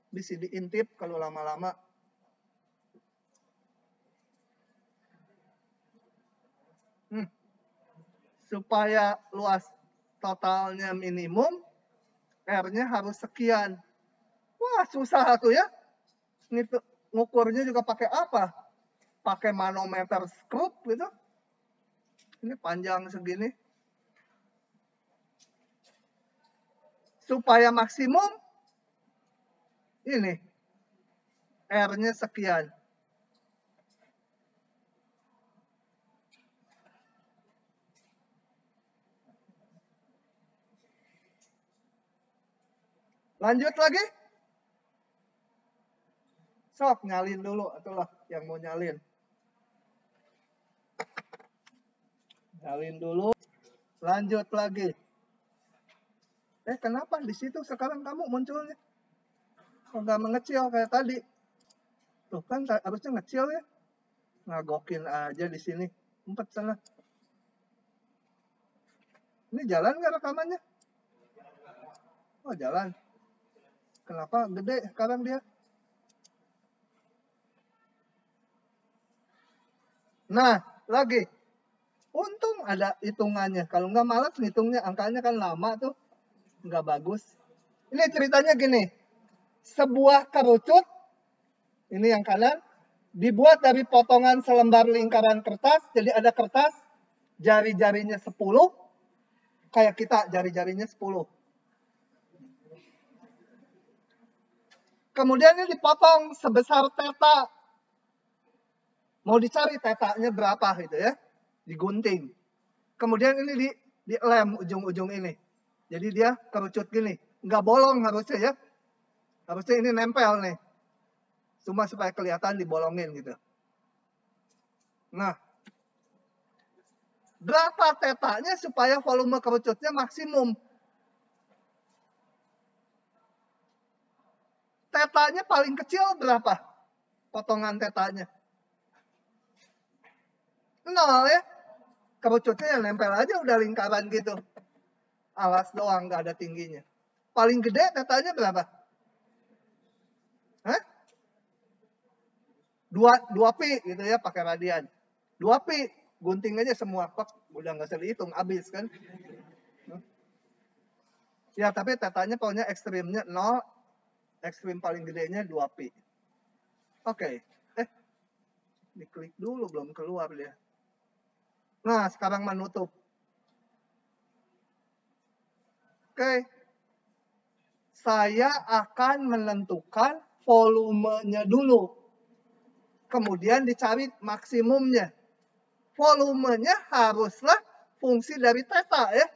Bisa diintip kalau lama-lama. Supaya luas totalnya minimum, R-nya harus sekian. Wah, susah tuh ya. Ngukurnya juga pakai apa? Pakai manometer skrup gitu. Ini panjang segini. Supaya maksimum, ini. R-nya sekian. Lanjut lagi. Sok, nyalin dulu. Itulah yang mau nyalin. Nyalin dulu. Lanjut lagi. Kenapa di situ sekarang kamu munculnya? Kok nggak mengecil kayak tadi? Tuh kan harusnya ngecil ya. Ngagokin aja di sini. 4 sana. Ini jalan nggak rekamannya? Oh jalan. Kenapa gede sekarang dia? Nah, lagi. Untung ada hitungannya. Kalau nggak malas ngitungnya, angkanya kan lama tuh. Nggak bagus. Ini ceritanya gini. Sebuah kerucut, ini yang kanan, dibuat dari potongan selembar lingkaran kertas. Jadi ada kertas, jari-jarinya 10. Kayak kita, jari-jarinya 10. Kemudian ini dipotong sebesar theta. Mau dicari tetanya berapa gitu ya. Digunting. Kemudian ini dilem ujung-ujung ini. Jadi dia kerucut gini. Nggak bolong harusnya ya. Harusnya ini nempel nih. Cuma supaya kelihatan dibolongin gitu. Nah. Berapa tetanya supaya volume kerucutnya maksimum? Tetanya paling kecil berapa? Potongan tetanya. 0 ya. Kerucutnya yang nempel aja udah lingkaran gitu. Alas doang, nggak ada tingginya. Paling gede tetanya berapa? Hah? 2 2 pi gitu ya, pakai radian. 2 pi, gunting aja semua, udah nggak usah dihitung, habis kan. Ya, tapi tetanya pokoknya ekstrimnya 0, ekstrim paling gedenya 2 pi. Oke, diklik dulu, belum keluar dia. Nah, sekarang menutup. Oke, saya akan menentukan volumenya dulu. Kemudian dicari maksimumnya. Volumenya haruslah fungsi dari theta ya.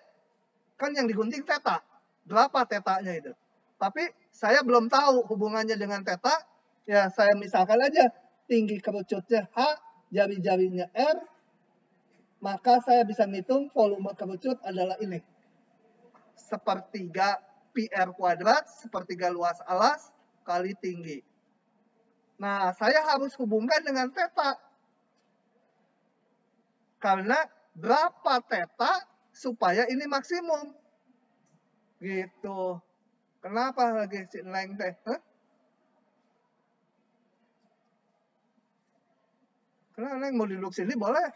Kan yang digunting theta. Berapa tetanya itu? Tapi saya belum tahu hubungannya dengan theta. Ya saya misalkan aja tinggi kerucutnya H, jari-jarinya R. Maka saya bisa ngitung volume kerucut adalah ini. Sepertiga pi R kuadrat, sepertiga luas alas, kali tinggi. Nah, saya harus hubungkan dengan theta. Karena berapa theta supaya ini maksimum. Gitu. Kenapa lagi si Neng teh? Kenapa Neng mau duduk sini boleh?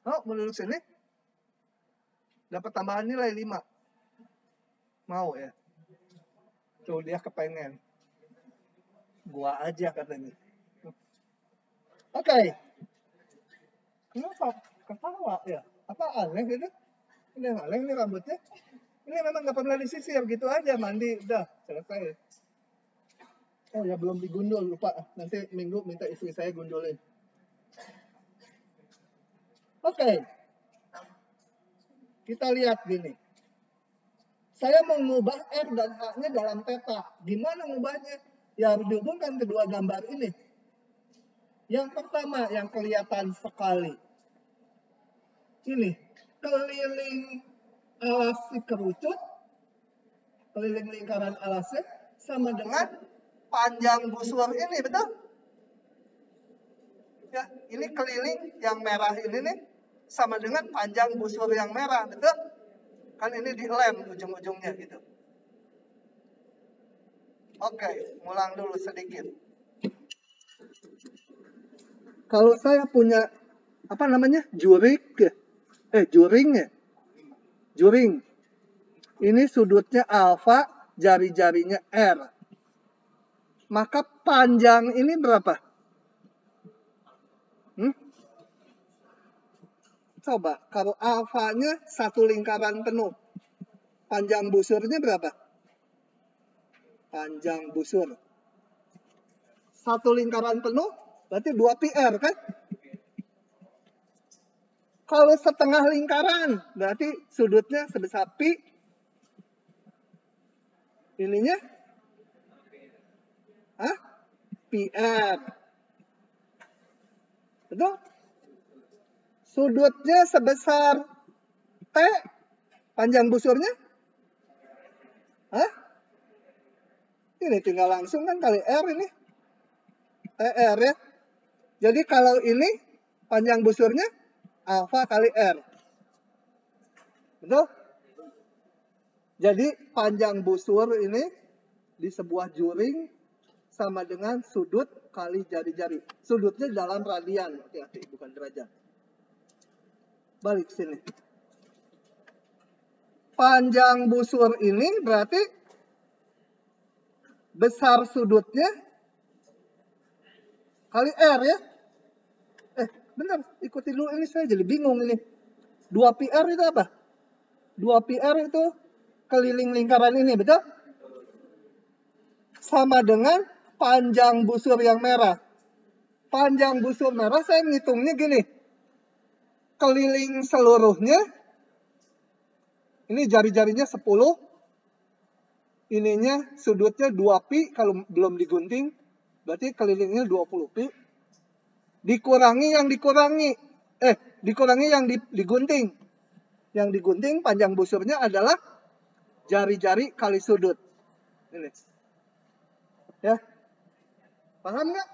Oh, mau duduk sini? Dapat tambahan nilai 5. Mau ya? Tuh dia kepengen. Gua aja katanya. Oke. Kenapa ketawa ya? Apa aneh gitu? Ini aneh nih rambutnya. Ini memang nggak pernah disisir gitu aja, mandi udah selesai. Oh ya belum digundul, lupa. Nanti minggu minta istri saya gundulin. Oke. Kita lihat gini. Saya mau mengubah R dan H-nya dalam theta. Gimana ngubahnya? Ya harus dihubungkan kedua gambar ini. Yang pertama yang kelihatan sekali. Ini keliling alas si kerucut, keliling lingkaran alasnya sama dengan panjang busur ini, betul? Ya, ini keliling yang merah ini nih sama dengan panjang busur yang merah, betul? Kan ini dilem ujung-ujungnya gitu. Oke, ngulang dulu sedikit. Kalau saya punya apa namanya? Juring ya? Juring. Ini sudutnya alfa, jari-jarinya R. Maka panjang ini berapa? Coba, kalau alfanya satu lingkaran penuh. Panjang busurnya berapa? Panjang busur. Satu lingkaran penuh, berarti 2 pi R kan? Kalau setengah lingkaran, berarti sudutnya sebesar pi. Ininya? Pi R. Betul? Sudutnya sebesar T. Panjang busurnya? Ini tinggal langsung kan kali R ini. TR ya. Jadi kalau ini panjang busurnya alfa kali R. Betul? Jadi panjang busur ini di sebuah juring sama dengan sudut kali jari-jari. Sudutnya dalam radian, hati-hati bukan derajat. Balik sini. Panjang busur ini berarti besar sudutnya kali R ya. Benar, ikuti dulu ini saya jadi bingung ini. 2 pi R itu apa? 2 pi R itu keliling lingkaran ini, betul? Sama dengan panjang busur yang merah. Panjang busur merah saya ngitungnya gini. Keliling seluruhnya, ini jari-jarinya 10, ininya sudutnya 2 pi kalau belum digunting, berarti kelilingnya 20 pi. Dikurangi yang digunting. Yang digunting panjang busurnya adalah jari-jari kali sudut. Ini. Ya. Paham nggak?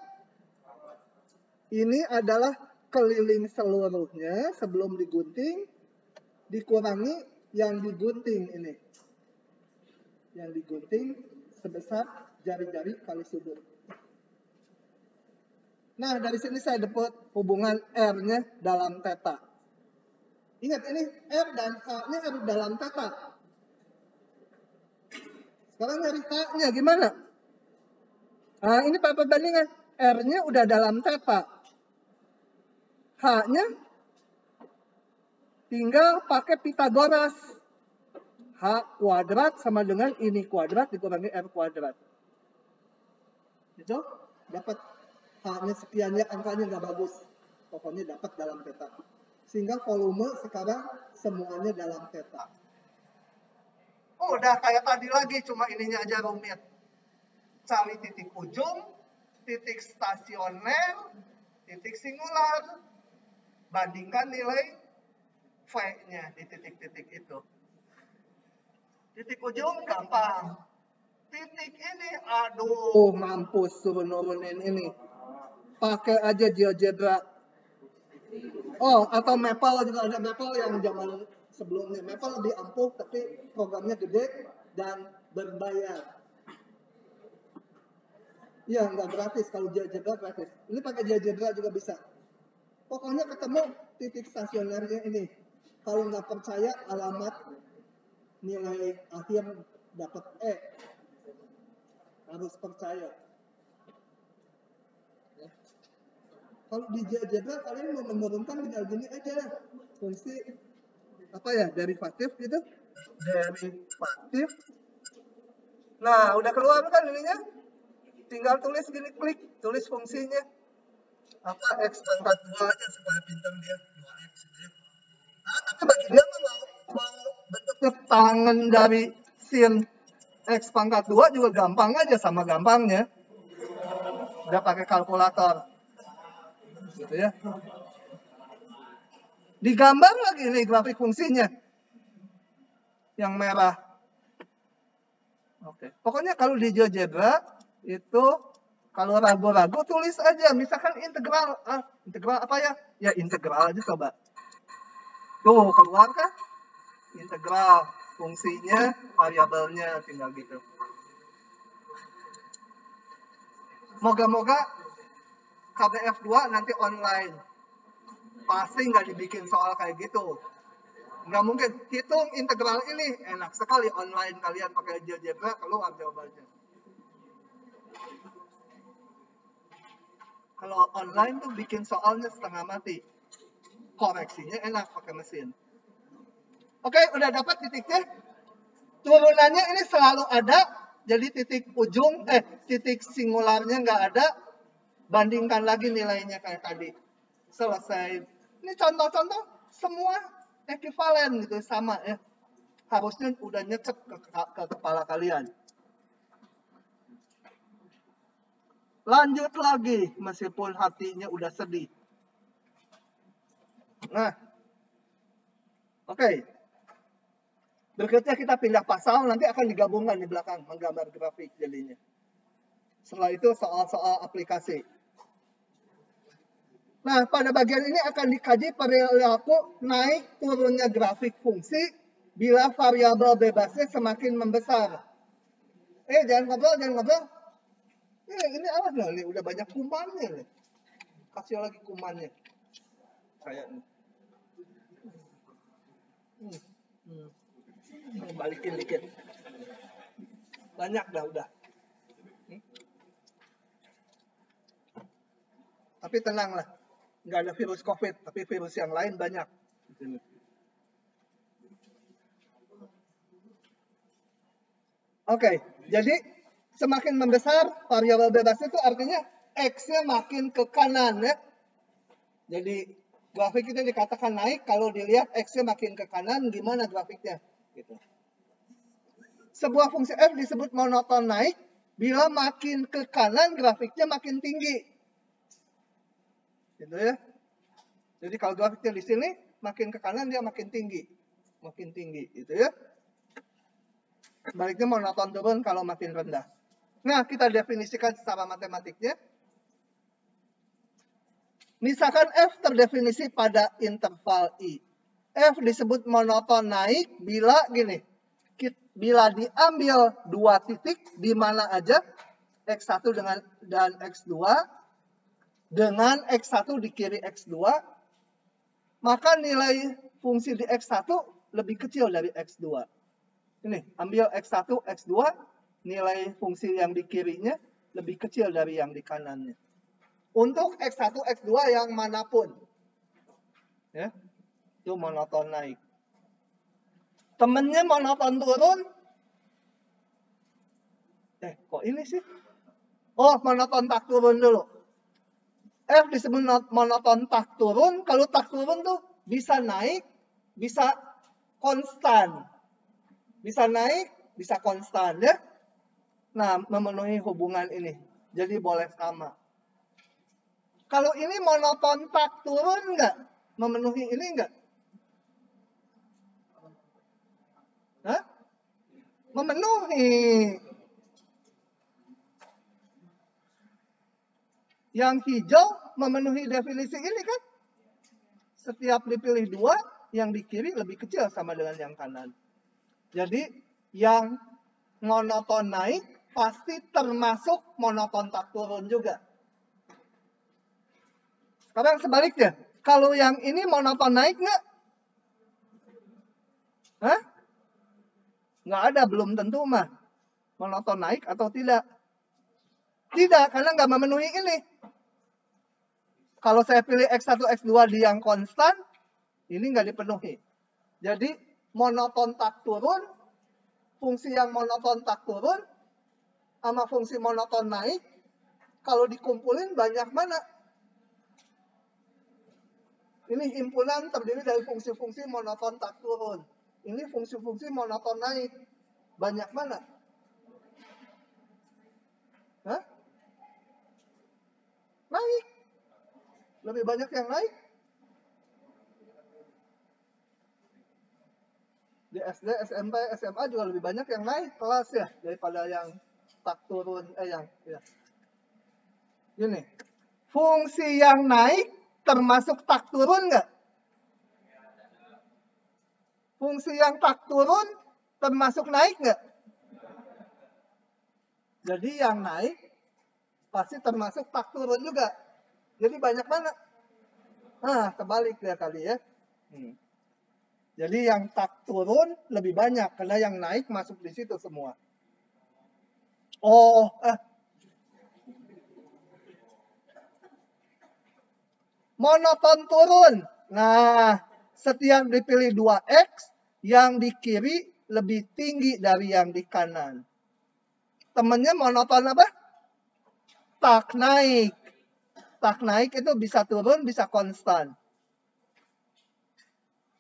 Ini adalah keliling seluruhnya sebelum digunting, dikurangi yang digunting ini. Yang digunting sebesar jari-jari kali sudut. Nah, dari sini saya dapat hubungan R-nya dalam theta. Ingat, ini R dan H-nya harus dalam theta. Sekarang nyari H-nya gimana? Nah, ini perbandingan. R-nya udah dalam theta. H-nya tinggal pakai Pitagoras. H kuadrat sama dengan ini kuadrat dikurangi R kuadrat. Gitu? Dapat H-nya sekiannya, angkanya nggak bagus. Pokoknya dapat dalam theta. Sehingga volume sekarang semuanya dalam theta. Oh, udah kayak tadi lagi, cuma ininya aja rumit. Cari titik ujung, titik stasioner, titik singular. Bandingkan nilai V-nya di titik-titik itu. Titik ujung gampang. Titik ini, aduh, mampus suruh nurunin ini. Pakai aja GeoGebra. Oh, atau Maple juga ada. Maple yang zaman sebelumnya. Maple lebih ampuh, tapi programnya gede dan berbayar. Iya, nggak gratis. Kalau GeoGebra gratis. Ini pakai GeoGebra juga bisa. Pokoknya ketemu titik stasionernya ini. Kalau nggak percaya alamat nilai akhir dapat E. Harus percaya. Ya. Kalau di GeoGebra kalian mau menurunkan tinggal gini aja. Fungsi apa ya, derivatif gitu. Derivatif. Nah, udah keluar kan ininya? Tinggal tulis gini, klik, tulis fungsinya. Apa X pangkat 2 aja supaya pintar dia. 2X gitu. Nah, tapi bagi dia mau bentuknya tangan dari sin X pangkat 2 juga gampang aja, sama gampangnya. Udah pakai kalkulator. Gitu ya. Digambar lagi nih grafik fungsinya. Yang merah. Oke. Pokoknya kalau di GeoGebra itu kalau ragu-ragu tulis aja. Misalkan integral. Integral apa ya? Ya integral aja coba. Tuh keluar kan? Integral. Fungsinya, variabelnya tinggal gitu. Moga-moga KBF 2 nanti online. Pasti nggak dibikin soal kayak gitu. Nggak mungkin. Hitung integral ini. Enak sekali online kalian pakai GeoGebra, keluar jawabannya. Kalau online tuh bikin soalnya setengah mati. Koreksinya enak pakai mesin. Oke, udah dapat titiknya. Turunannya ini selalu ada. Jadi titik ujung, titik singularnya nggak ada. Bandingkan lagi nilainya kayak tadi. Selesai. Ini contoh-contoh semua ekivalen gitu, sama ya. Harusnya udah nyecep ke kepala kalian. Lanjut lagi, meskipun hatinya udah sedih. Nah, oke. Berikutnya kita pindah pasal, nanti akan digabungkan di belakang, menggambar grafik jadinya. Setelah itu soal-soal aplikasi. Nah, pada bagian ini akan dikaji perilaku naik turunnya grafik fungsi bila variabel bebasnya semakin membesar. Jangan ngobrol. Ini awas loh, nih udah banyak kumannya nih. Kasih lagi kumannya. Kayaknya. Balikin dikit. Banyak dah udah. Tapi tenanglah, nggak ada virus COVID, tapi virus yang lain banyak. Oke, jadi semakin membesar variabel bebasnya itu artinya X-nya makin ke kanan ya. Jadi grafik itu dikatakan naik kalau dilihat X-nya makin ke kanan, gimana grafiknya? Gitu. Sebuah fungsi f disebut monoton naik bila makin ke kanan grafiknya makin tinggi. Gitu ya. Jadi kalau grafiknya di sini makin ke kanan dia makin tinggi. Makin tinggi gitu ya. Sebaliknya monoton turun kalau makin rendah. Nah, kita definisikan secara matematiknya. Misalkan F terdefinisi pada interval I. F disebut monoton naik bila gini. Bila diambil dua titik di mana aja X1 dan X2 dengan X1 di kiri X2, maka nilai fungsi di X1 lebih kecil dari X2. Ini, ambil X1, X2, nilai fungsi yang di kirinya lebih kecil dari yang di kanannya. Untuk X1, X2 yang manapun. Ya, itu monoton naik. Temennya monoton turun. Kok ini sih? Oh, monoton tak turun dulu. F disebut monoton tak turun. Kalau tak turun tuh bisa naik, bisa konstan. Bisa naik, bisa konstan ya. Nah, memenuhi hubungan ini. Jadi boleh sama. Kalau ini monoton tak turun nggak? Memenuhi ini nggak? Hah? Memenuhi. Yang hijau memenuhi definisi ini kan? Setiap dipilih 2, yang di kiri lebih kecil sama dengan yang kanan. Jadi yang monoton naik pasti termasuk monoton tak turun juga. Sekarang sebaliknya, kalau yang ini monoton naik nggak? Hah? Nggak ada, belum tentu mah. Monoton naik atau tidak? Tidak, karena nggak memenuhi ini. Kalau saya pilih X1, X2 di yang konstan, ini nggak dipenuhi. Jadi monoton tak turun, fungsi yang monoton tak turun, sama fungsi monoton naik, kalau dikumpulin banyak mana? Ini himpunan terdiri dari fungsi-fungsi monoton tak turun. Ini fungsi-fungsi monoton naik. Banyak mana? Hah? Naik. Lebih banyak yang naik. Di SD, SMP, SMA juga lebih banyak yang naik kelas ya daripada yang tak turun. Ya. Gini, fungsi yang naik termasuk tak turun nggak? Fungsi yang tak turun termasuk naik nggak? Jadi yang naik pasti termasuk tak turun juga. Jadi banyak mana? Nah, kebalik ya kali ya. Jadi yang tak turun lebih banyak karena yang naik masuk di situ semua. Oh, monoton turun. Nah, setiap dipilih 2X, yang di kiri lebih tinggi dari yang di kanan. Temennya monoton apa? Tak naik. Tak naik itu bisa turun, bisa konstan.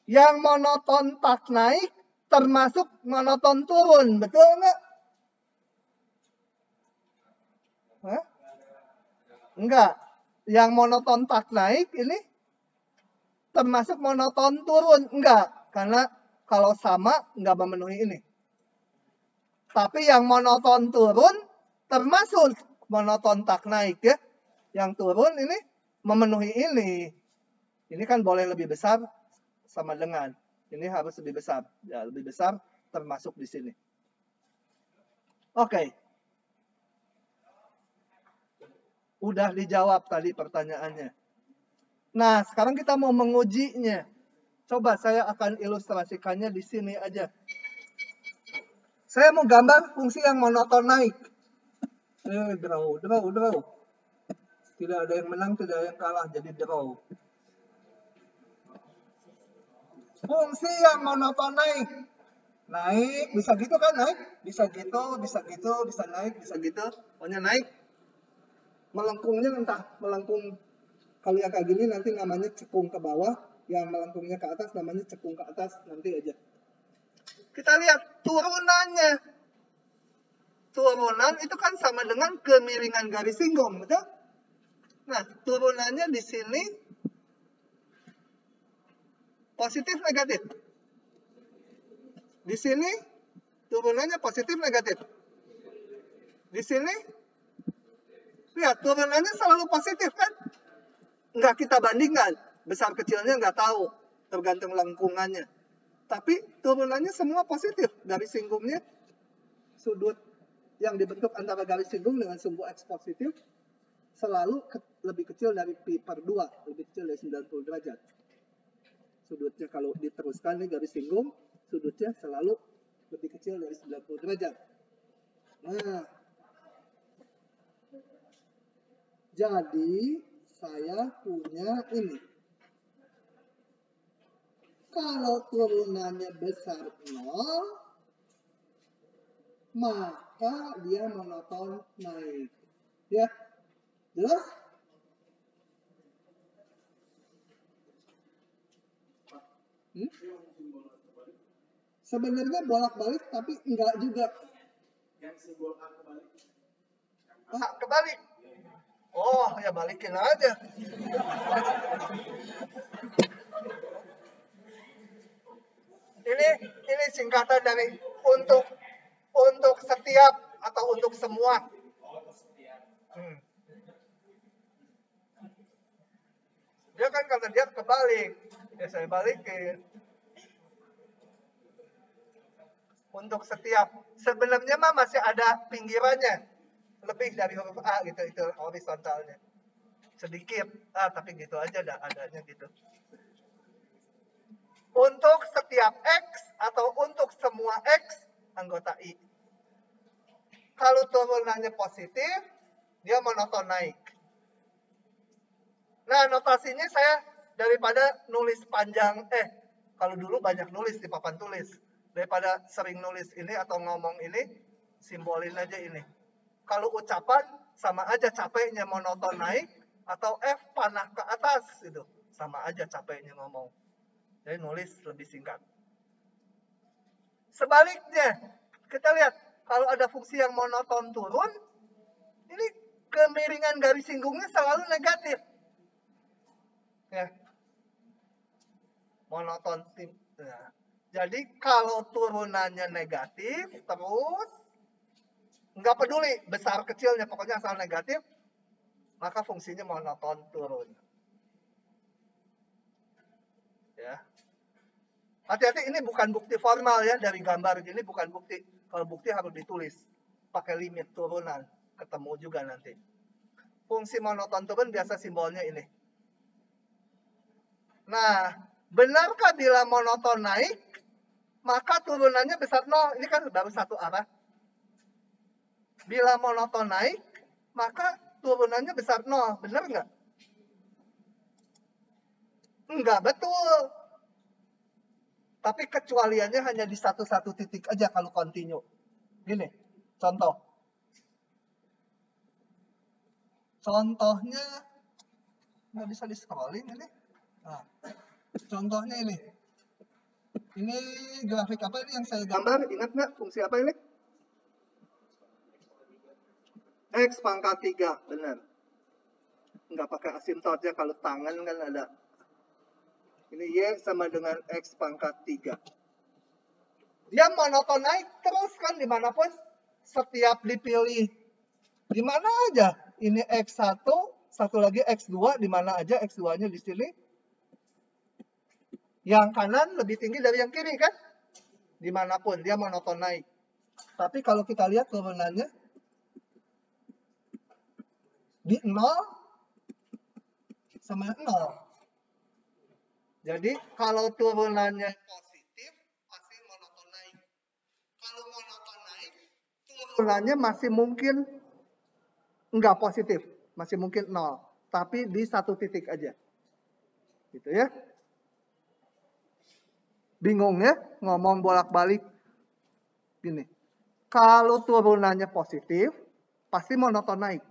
Yang monoton tak naik termasuk monoton turun, betul nggak? Hah? Enggak. Yang monoton tak naik ini termasuk monoton turun. Enggak. Karena kalau sama enggak memenuhi ini. Tapi yang monoton turun termasuk monoton tak naik ya. Yang turun ini memenuhi ini. Ini kan boleh lebih besar sama dengan. Ini harus lebih besar. Ya, lebih besar termasuk di sini. Oke. Udah dijawab tadi pertanyaannya. Nah, sekarang kita mau mengujinya. Coba saya akan ilustrasikannya di sini aja. Saya mau gambar fungsi yang monoton naik. Draw. Tidak ada yang menang, tidak ada yang kalah, jadi draw. Fungsi yang monoton naik. Naik, bisa gitu kan naik? Bisa gitu, bisa naik, bisa gitu. Pokoknya naik. Melengkungnya entah melengkung. Kalau yang kayak gini nanti namanya cekung ke bawah. Yang melengkungnya ke atas namanya cekung ke atas. Nanti aja. Kita lihat turunannya. Turunan itu kan sama dengan kemiringan garis singgung, betul? Nah, turunannya di sini positif negatif. Di sini turunannya positif negatif. Di sini lihat turunannya selalu positif kan? Nggak kita bandingkan. Besar kecilnya nggak tahu. Tergantung lengkungannya. Tapi turunannya semua positif. Garis singgungnya sudut yang dibentuk antara garis singgung dengan sumbu X positif selalu lebih kecil dari pi per 2, lebih kecil dari 90 derajat. Sudutnya kalau diteruskan nih garis singgung, sudutnya selalu lebih kecil dari 90 derajat. Nah, jadi saya punya ini. Kalau turunannya besar 0, maka dia monoton naik. Ya, jelas? Sebenarnya bolak-balik, tapi enggak juga. Yang simbol A kebalik. A kebalik. Oh, ya balikin aja. Ini singkatan dari untuk setiap atau untuk semua. Dia kan kata dia kebalik. Ya saya balikin. Untuk setiap. Sebenarnya mah masih ada pinggirannya. Lebih dari huruf A gitu, itu horizontalnya. Sedikit. Tapi gitu aja dah adanya gitu. Untuk setiap X atau untuk semua X, anggota I. Kalau turunannya positif, dia monoton naik. Nah, notasinya saya daripada nulis panjang, kalau dulu banyak nulis di papan tulis. Daripada sering nulis ini atau ngomong ini, simbolin aja ini. Kalau ucapan, sama aja capeknya monoton naik, atau F panah ke atas, gitu. Sama aja capeknya ngomong. Jadi nulis lebih singkat. Sebaliknya, kita lihat, kalau ada fungsi yang monoton turun, ini kemiringan garis singgungnya selalu negatif. Ya. Monoton tim. Nah, jadi kalau turunannya negatif, terus nggak peduli besar kecilnya, pokoknya asal negatif, maka fungsinya monoton turun. Ya. Hati-hati, ini bukan bukti formal ya, dari gambar gini bukan bukti. Kalau bukti harus ditulis, pakai limit turunan, ketemu juga nanti. Fungsi monoton turun biasa simbolnya ini. Nah, benarkah bila monoton naik, maka turunannya besar 0? Ini kan baru satu arah. Bila monoton naik, maka turunannya besar 0. Benar nggak? Enggak betul. Tapi kecualiannya hanya di satu titik aja kalau continue. Gini, contoh. Contohnya, nggak bisa di-scrolling ini. Nah, contohnya ini. Ini grafik apa ini yang saya gambar? Ingat nggak fungsi apa ini? X pangkat 3, benar. Nggak pakai asimtot ya, kalau tangan kan ada. Ini Y sama dengan X pangkat 3. Dia monoton naik terus kan dimanapun. Setiap dipilih. Di mana aja. Ini X1, satu lagi X2, di mana aja X2-nya di sini. Yang kanan lebih tinggi dari yang kiri kan? Dimanapun, dia monoton naik. Tapi kalau kita lihat turunannya, di 0 sama 0. Jadi kalau turunannya positif, pasti monoton naik. Kalau monoton naik, turunannya masih mungkin enggak positif, masih mungkin 0. Tapi di satu titik aja. Gitu ya. Bingung ya ngomong bolak-balik. Gini, kalau turunannya positif, pasti monoton naik.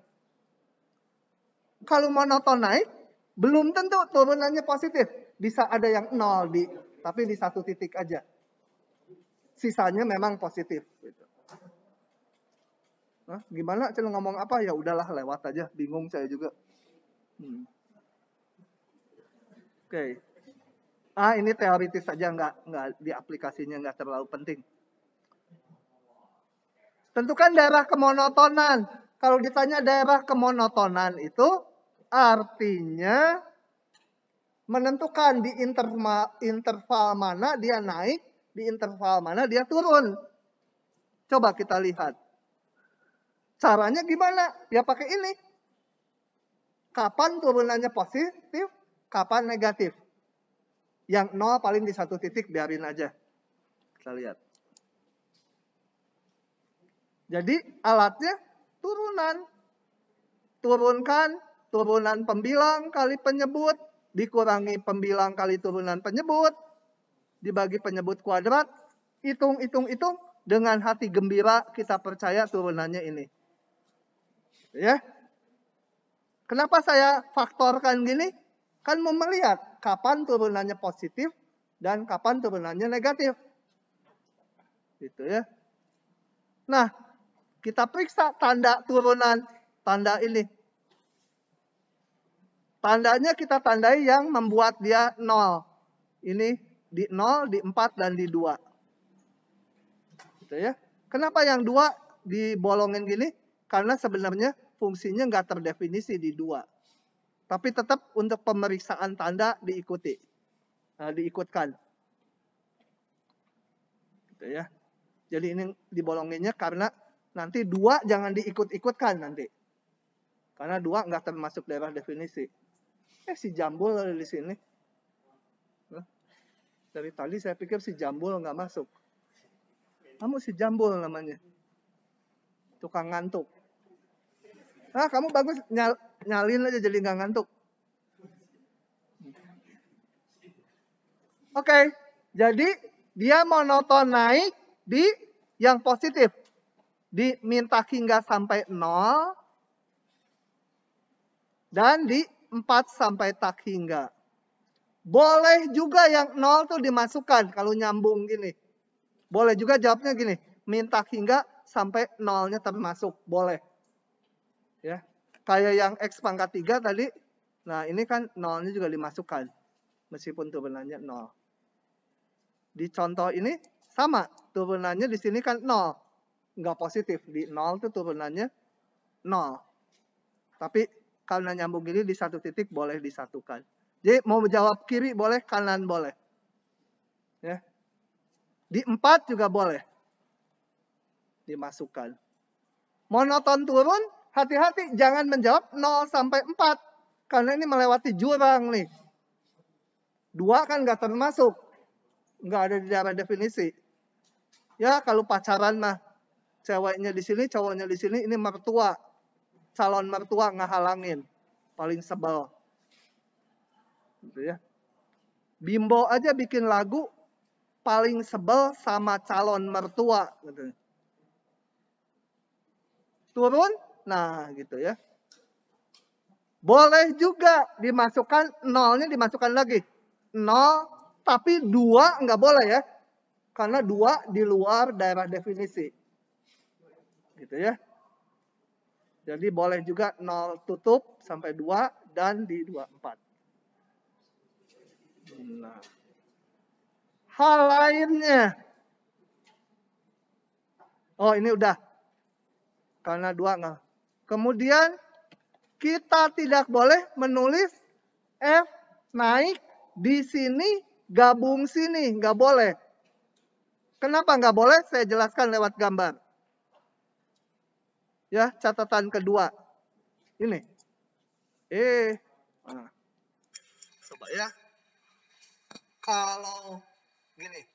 Kalau monoton naik, belum tentu turunannya positif. Bisa ada yang 0 tapi di satu titik aja. Sisanya memang positif. Gitu. Nah, gimana Cel ngomong apa? Ya udahlah lewat aja. Bingung saya juga. Oke. Ini teoritis saja, nggak di aplikasinya nggak terlalu penting. Tentukan daerah kemonotonan. Kalau ditanya daerah kemonotonan itu artinya menentukan di interval mana dia naik, di interval mana dia turun. Coba kita lihat. Caranya gimana? Ya pakai ini. Kapan turunannya positif, kapan negatif. Yang 0 paling di satu titik, biarin aja. Kita lihat. Jadi alatnya turunan. Turunkan turunan pembilang kali penyebut, dikurangi pembilang kali turunan penyebut, dibagi penyebut kuadrat, hitung, dengan hati gembira kita percaya turunannya ini. Ya. Kenapa saya faktorkan gini? Kan mau melihat kapan turunannya positif dan kapan turunannya negatif. Gitu ya. Nah, kita periksa tanda turunan, tanda ini. Tandanya kita tandai yang membuat dia 0. Ini di 0, di 4, dan di 2. Gitu ya. Kenapa yang 2 dibolongin gini? Karena sebenarnya fungsinya nggak terdefinisi di 2. Tapi tetap untuk pemeriksaan tanda diikuti. Nah, diikutkan. Gitu ya. Jadi ini dibolonginnya karena nanti 2 jangan diikut-ikutkan nanti. Karena 2 nggak termasuk daerah definisi. Si Jambul ada di sini. Dari tadi saya pikir si Jambul nggak masuk. Kamu si Jambul namanya. Tukang ngantuk. Nah, kamu bagus nyalin aja jadi nggak ngantuk. Oke, jadi dia monoton naik di yang positif. Diminta hingga sampai 0. Dan di 4 sampai tak hingga. Boleh juga yang 0 tuh dimasukkan kalau nyambung gini. Boleh juga jawabnya gini. Minta hingga sampai 0-nya termasuk. Boleh. Ya. Kayak yang X pangkat 3 tadi. Nah ini kan 0-nya juga dimasukkan. Meskipun turunannya 0. Di contoh ini sama. Turunannya di sini kan 0. Nggak positif. Di 0 tuh turunannya 0. Tapi karena nyambung gini di satu titik boleh disatukan. Jadi mau jawab kiri boleh, kanan boleh. Ya. Di 4 juga boleh. Dimasukkan. Monoton turun, hati-hati jangan menjawab 0 sampai 4. Karena ini melewati jurang nih. 2 kan nggak termasuk. Nggak ada di dalam definisi. Ya kalau pacaran mah. Ceweknya di sini, cowoknya di sini, ini mertua. Calon mertua ngehalangin. Paling sebel. Gitu ya. Bimbo aja bikin lagu paling sebel sama calon mertua. Gitu. Turun, nah gitu ya. Boleh juga dimasukkan, 0-nya dimasukkan lagi. 0, tapi 2 nggak boleh ya. Karena 2 di luar daerah definisi. Gitu ya. Jadi boleh juga 0 tutup sampai 2 dan di 24. Nah. Hal lainnya. Oh ini udah. Karena 2 nggak. Kemudian kita tidak boleh menulis F naik di sini, gabung sini. Nggak boleh. Kenapa nggak boleh? Saya jelaskan lewat gambar. Ya, catatan kedua. Ini. Nah. Coba ya. Kalau gini.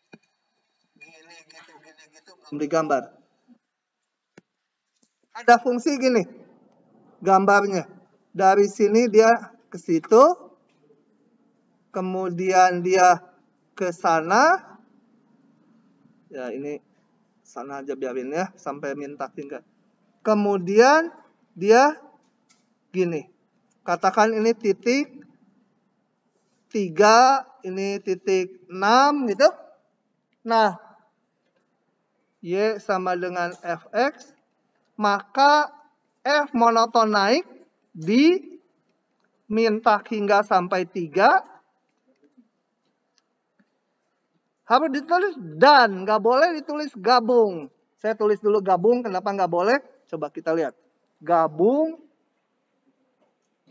Gini, gitu. Belum digambar. Ada fungsi gini. Gambarnya. Dari sini dia ke situ. Kemudian dia ke sana. Ya, ini sana aja biarin ya. Sampai minta hingga. Kemudian dia gini. Katakan ini titik 3, ini titik 6 gitu. Nah, Y sama dengan Fx. Maka F monoton naik di minta hingga sampai 3. Harus ditulis dan, nggak boleh ditulis gabung. Saya tulis dulu gabung, kenapa nggak boleh? Coba kita lihat. Gabung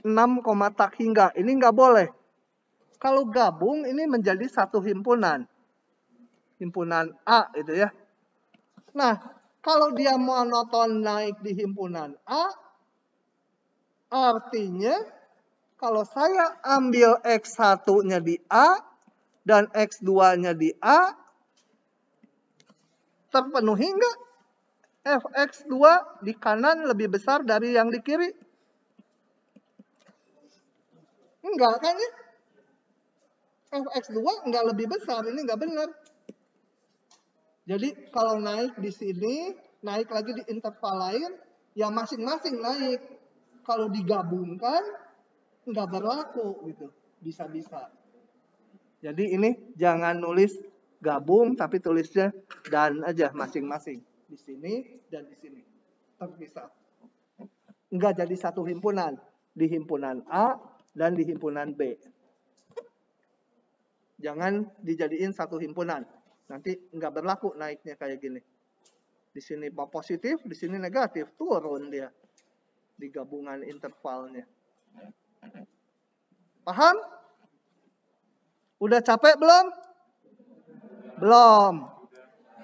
6, tak hingga, ini nggak boleh. Kalau gabung ini menjadi satu himpunan. Himpunan A itu ya. Nah, kalau dia monoton naik di himpunan A, artinya kalau saya ambil X1-nya di A dan X2-nya di A, terpenuhi nggak? Fx2 di kanan lebih besar dari yang di kiri? Enggak kan ya? Fx2 enggak lebih besar, ini enggak benar. Jadi kalau naik di sini, naik lagi di interval lain, ya masing-masing naik. Kalau digabungkan, enggak berlaku gitu. Bisa-bisa. Jadi ini jangan nulis gabung, tapi tulisnya dan aja masing-masing. Di sini dan di sini. Terpisah. Enggak jadi satu himpunan. Di himpunan A dan di himpunan B. Jangan dijadiin satu himpunan. Nanti nggak berlaku naiknya kayak gini. Di sini positif, di sini negatif. Turun dia. Di gabungan intervalnya. Paham? Udah capek belum? Belum.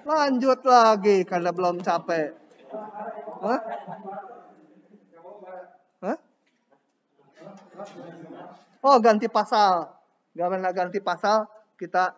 Lanjut lagi karena belum capek. Hah? Hah? Oh, ganti pasal. Gak pernah ganti pasal, kita